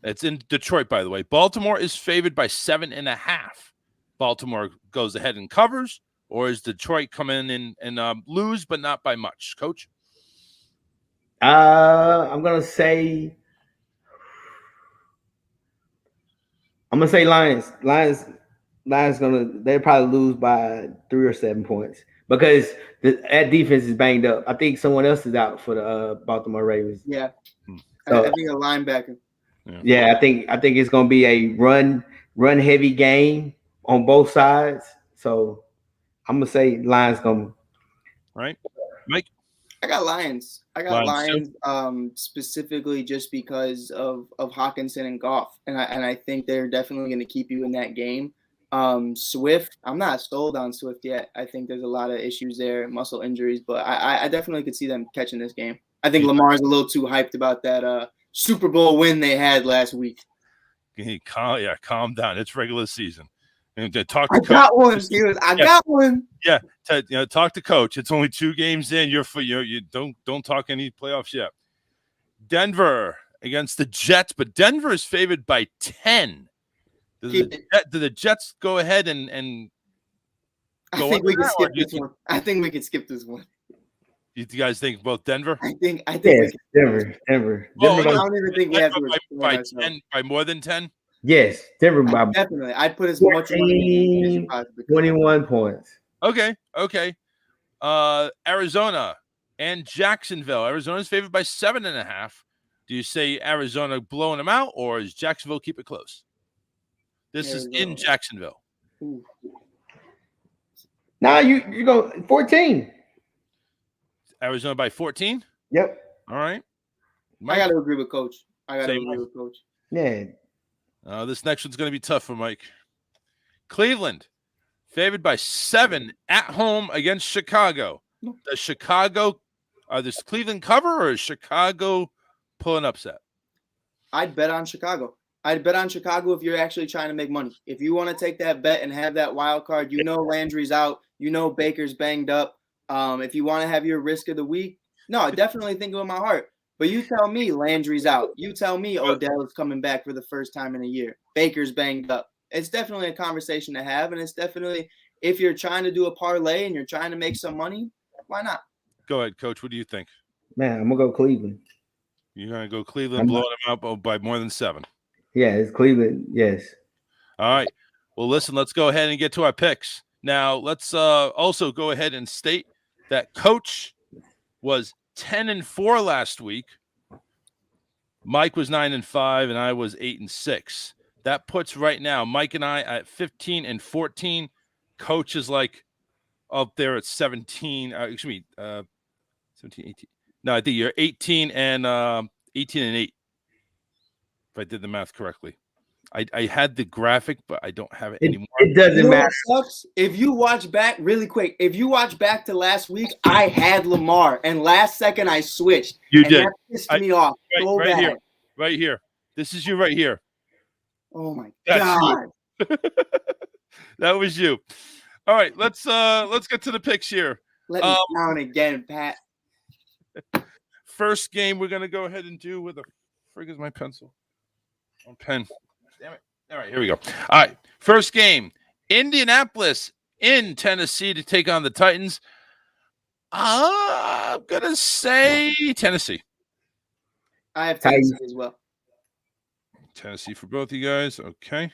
B: It's in Detroit, by the way. Baltimore is favored by 7.5. Baltimore goes ahead and covers, or is Detroit come in and lose, but not by much? Coach?
C: I'm gonna say Lions. They'll probably lose by 3 or 7 points because that defense is banged up. I think someone else is out for the Baltimore Ravens.
D: Yeah,
C: So,
D: I think a linebacker.
C: Yeah, I think it's gonna be a run heavy game on both sides. So I'm gonna say Lions gonna.
B: Right, Mike.
D: I got Lions. Lions specifically just because of Hawkinson and Goff, and I think they're definitely going to keep you in that game. Swift, I'm not sold on Swift yet. I think there's a lot of issues there, muscle injuries, but I definitely could see them catching this game. I think Lamar's a little too hyped about that Super Bowl win they had last week.
B: Calm down. It's regular season. And
D: I got one, Steelers. I got one.
B: Yeah, talk to Coach. It's only 2 games in. You don't talk any playoffs yet. Denver against the Jets, but Denver is favored by 10. Do the Jets go ahead and go?
D: I think we can skip this one. I think we can skip this one.
B: You guys think both Denver?
C: I think Denver.
D: I don't even think we have to
B: by more than 10.
C: Yes, Denver by
D: definitely. I'd put as much money as you possibly could.
C: 21 points.
B: Okay. Arizona and Jacksonville. Arizona's favored by 7.5. Do you say Arizona blowing them out, or is Jacksonville keep it close? This is in Jacksonville.
C: Now you go 14.
B: Arizona by 14?
C: Yep.
B: All right.
D: Mike? I got to agree with Coach.
C: Yeah.
B: This next one's going to be tough for Mike. Cleveland, favored by 7 at home against Chicago. Does Cleveland cover, or is Chicago pull an upset?
D: I'd bet on Chicago. If you're actually trying to make money. If you want to take that bet and have that wild card, Landry's out, Baker's banged up. If you want to have your risk of the week, no, I definitely think with my heart. But you tell me Landry's out. You tell me Odell is coming back for the first time in a year. Baker's banged up. It's definitely a conversation to have, and it's definitely, if you're trying to do a parlay and you're trying to make some money, why not?
B: Go ahead, Coach. What do you think?
C: Man, I'm going to go Cleveland.
B: You're going to go Cleveland, blowing them out by more than 7.
C: Yeah, it's Cleveland. Yes.
B: All right. Well, listen, let's go ahead and get to our picks. Now, let's also go ahead and state that Coach was 10-4 last week. Mike was 9-5, and I was 8-6. That puts right now Mike and I at 15-14. Coach is like up there at 17. 17, 18. No, I think you're 18 and 8. If I did the math correctly. I had the graphic, but I don't have it anymore.
C: It doesn't matter.
D: Sucks? If you watch back really quick, to last week, I had Lamar, and last second I switched.
B: You did.
D: That pissed me off so bad.
B: Right here. This is you right here.
D: Oh my God.
B: That was you. All right, let's get to the picks here.
D: Let me down again, Pat.
B: First game we're gonna go ahead and do with a frig is my pencil. On pen. Damn it. All right, here we go. All right. First game. Indianapolis in Tennessee to take on the Titans. I'm gonna say Tennessee.
D: I have Tennessee as well.
B: Tennessee for both of you guys. Okay.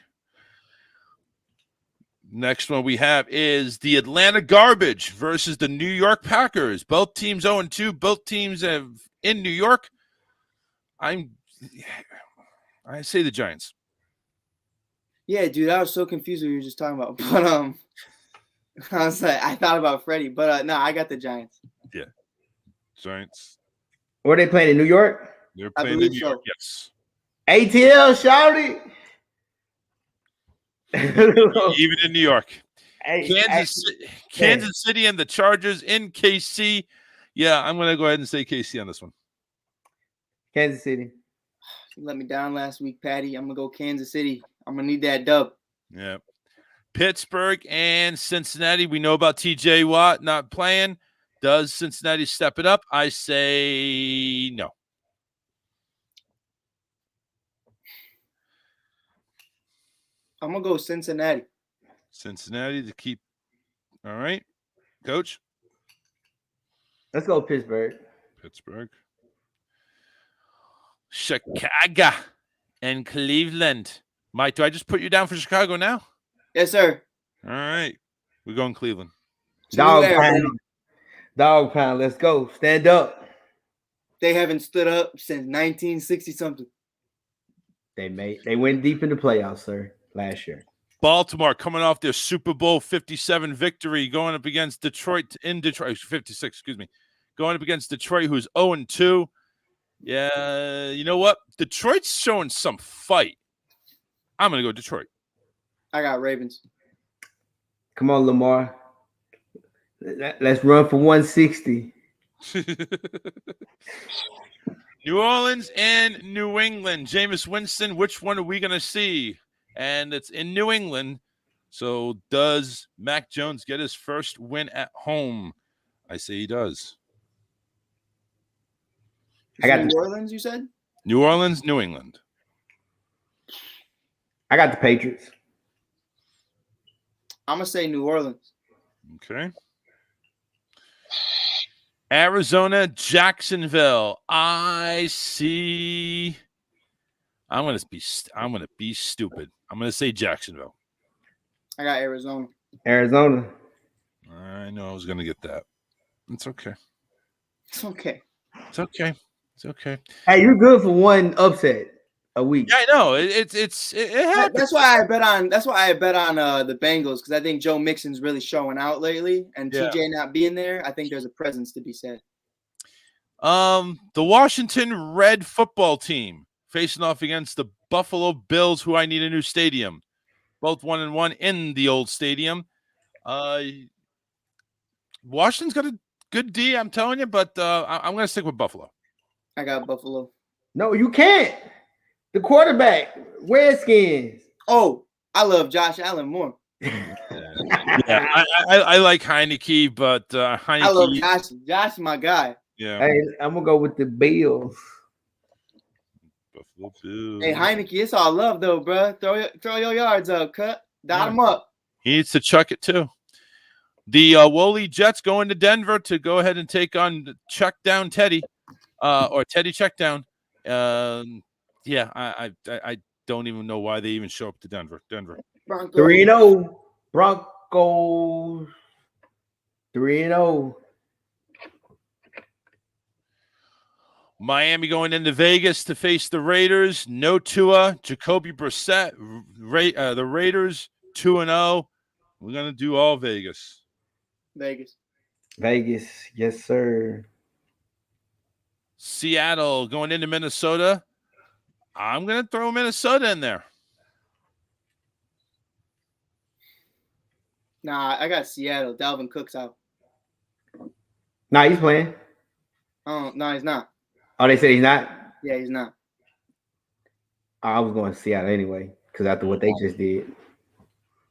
B: Next one we have is the Atlanta Garbage versus the New York Packers. Both teams 0-2. Both teams have in New York. I say the Giants.
D: Yeah, dude, I was so confused what you were just talking about. But I was like, I thought about Freddie, but no, I got the Giants.
B: Yeah, Giants.
C: Were they playing in New York?
B: They're playing in New York. Yes.
C: ATL, shouty.
B: Even in New York. Kansas City and the Chargers in KC. Yeah, I'm going to go ahead and say KC on this one.
C: Kansas City.
D: You let me down last week, Patty. I'm gonna go Kansas City. I'm gonna need that dub.
B: Yeah. Pittsburgh and Cincinnati. We know about TJ Watt not playing. Does Cincinnati step it up? I say no.
D: I'm gonna go Cincinnati.
B: Cincinnati to keep. All right, Coach.
C: Let's go Pittsburgh.
B: Pittsburgh. Chicago and Cleveland. Mike, do I just put you down for Chicago now?
D: Yes, sir.
B: All right. We're going Cleveland.
C: Dog pound. Dog pound. Let's go. Stand up.
D: They haven't stood up since 1960 something.
B: They
C: went deep in the playoffs, sir, last year.
B: Baltimore coming off their Super Bowl 57 victory, going up against Detroit in Detroit, 56, excuse me, going up against Detroit, who's 0-2. Yeah, you know what? Detroit's showing some fight. I'm going to go Detroit.
D: I got Ravens.
C: Come on, Lamar. Let's run for 160.
B: New Orleans and New England. Jameis Winston, which one are we going to see? And it's in New England. So does Mac Jones get his first win at home? I say he does.
D: I got New Orleans, you said?
B: New Orleans, New England.
C: I got the Patriots.
D: I'm going to say New Orleans.
B: Okay. Arizona, Jacksonville. I see. I'm gonna be stupid. I'm gonna say Jacksonville.
D: I got Arizona.
C: Arizona.
B: I know I was gonna get that. It's okay.
D: It's okay.
B: It's okay. It's okay.
C: Hey, you're good for one upset a week.
B: Yeah, I know. It happens.
D: That's why I bet on. That's why I bet on the Bengals, because I think Joe Mixon's really showing out lately, and TJ not being there, I think there's a presence to be said.
B: The Washington Red football team facing off against the Buffalo Bills, who I need a new stadium. Both 1-1 in the old stadium. Washington's got a good D, I'm telling you, but I'm going to stick with Buffalo.
D: I got Buffalo.
C: No, you can't. The quarterback, Redskins.
D: Oh, I love Josh Allen more.
B: I like Heineke, but Heineke.
D: I love Josh. Josh is my guy.
B: Yeah.
C: Hey, I'm gonna go with the Bills.
B: Buffalo Bills.
D: Hey, Heineke, it's all love though, bro. Throw your yards up, cut. Dot them up.
B: He needs to chuck it too. The Wooly Jets going to Denver to go ahead and take on Check Down Teddy, or Teddy Check Down. Yeah, I don't even know why they even show up to Denver.
C: 3-0 Broncos. 3-0.
B: Miami going into Vegas to face the Raiders. No Tua, Jacoby Brissett. The Raiders 2-0. We're gonna do all Vegas.
D: Vegas,
C: yes, sir.
B: Seattle going into Minnesota. I'm gonna throw Minnesota in there.
D: Nah, I got Seattle. Dalvin Cook's out.
C: Nah, he's playing.
D: Oh, no, he's not.
C: Oh, they said he's not?
D: Yeah, he's not.
C: I was going to Seattle anyway, because after what they just did.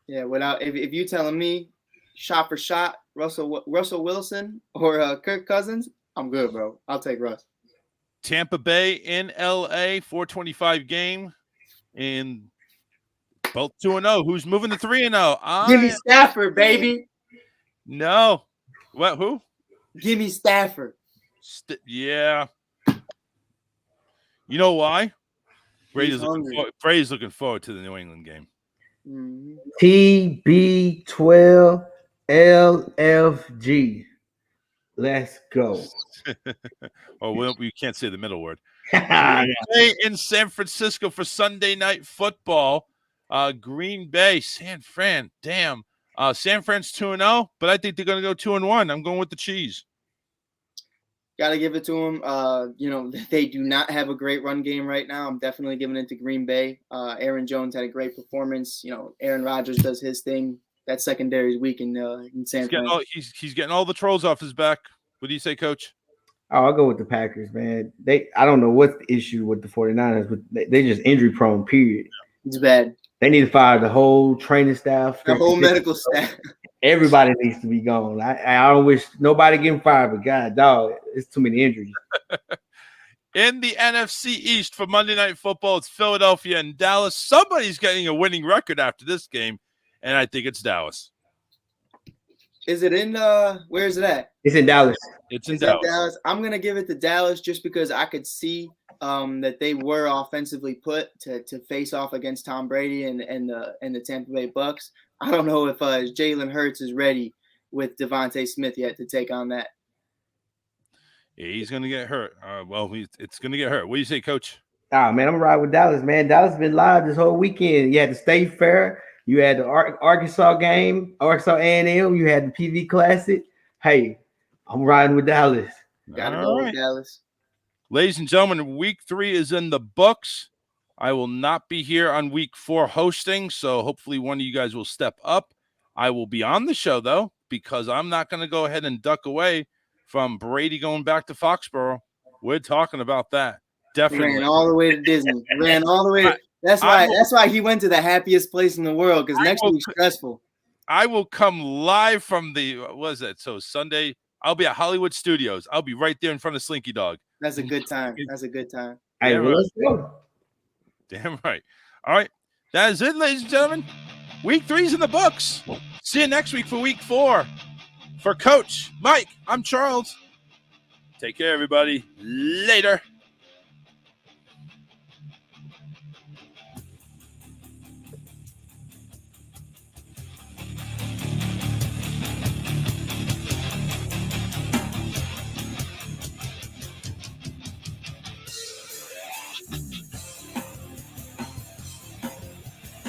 D: Yeah, if you telling me shot for shot, Russell Wilson or Kirk Cousins, I'm good, bro. I'll take Russ.
B: Tampa Bay in LA, 425 game, and both 2-0. Who's moving to 3-0?
D: Give me Stafford, baby.
B: No. What? Who?
D: Give me Stafford.
B: Yeah. You know why? Brady's looking forward to the New England game.
D: Mm-hmm.
C: TB12 LFG. Let's go.
B: Oh, you can't say the middle word. In San Francisco for Sunday Night Football. Green Bay, San Fran. Damn. San Fran's 2-0, but I think they're going to go 2-1. I'm going with the cheese.
D: Got to give it to them. They do not have a great run game right now. I'm definitely giving it to Green Bay. Aaron Jones had a great performance. Aaron Rodgers does his thing. That secondary is weak in San Fran.
B: He's getting all the trolls off his back. What do you say, Coach?
C: Oh, I'll go with the Packers, man. I don't know what's the issue with the 49ers, but they just injury prone, period.
D: It's bad.
C: They need to fire the whole training staff.
D: The whole medical staff.
C: Everybody needs to be gone. I don't wish nobody getting fired, but God, dog, it's too many injuries.
B: In the NFC East for Monday Night Football, it's Philadelphia and Dallas. Somebody's getting a winning record after this game, and I think it's Dallas.
D: Is it in where is it at?
C: It's in Dallas.
B: It's in Dallas.
D: I'm gonna give it to Dallas just because I could see that they were offensively put to face off against Tom Brady and the Tampa Bay Bucks. I don't know if Jalen Hurts is ready with Devontae Smith yet to take on that.
B: Yeah, he's gonna get hurt. It's gonna get hurt. What do you say, Coach?
C: Ah, man, I'm riding with Dallas, man. Dallas has been live this whole weekend. You had the State Fair. You had the Arkansas game, Arkansas A&M. You had the PV Classic. Hey, I'm riding with Dallas.
D: Gotta go with Dallas.
B: Ladies and gentlemen, week 3 is in the books. I will not be here on week 4 hosting, so hopefully one of you guys will step up. I will be on the show, though, because I'm not going to go ahead and duck away from Brady going back to Foxborough. We're talking about that. Definitely.
D: Ran all the way to Disney. Ran all the way to That's why he went to the happiest place in the world, because next week's stressful.
B: I will come live from So Sunday, I'll be at Hollywood Studios. I'll be right there in front of Slinky Dog.
D: That's a good time. That's a good time.
C: Hey, let's go.
B: Damn right. All right. That is it, ladies and gentlemen. Week 3's in the books. See you next week for week 4. For Coach Mike, I'm Charles. Take care, everybody. Later.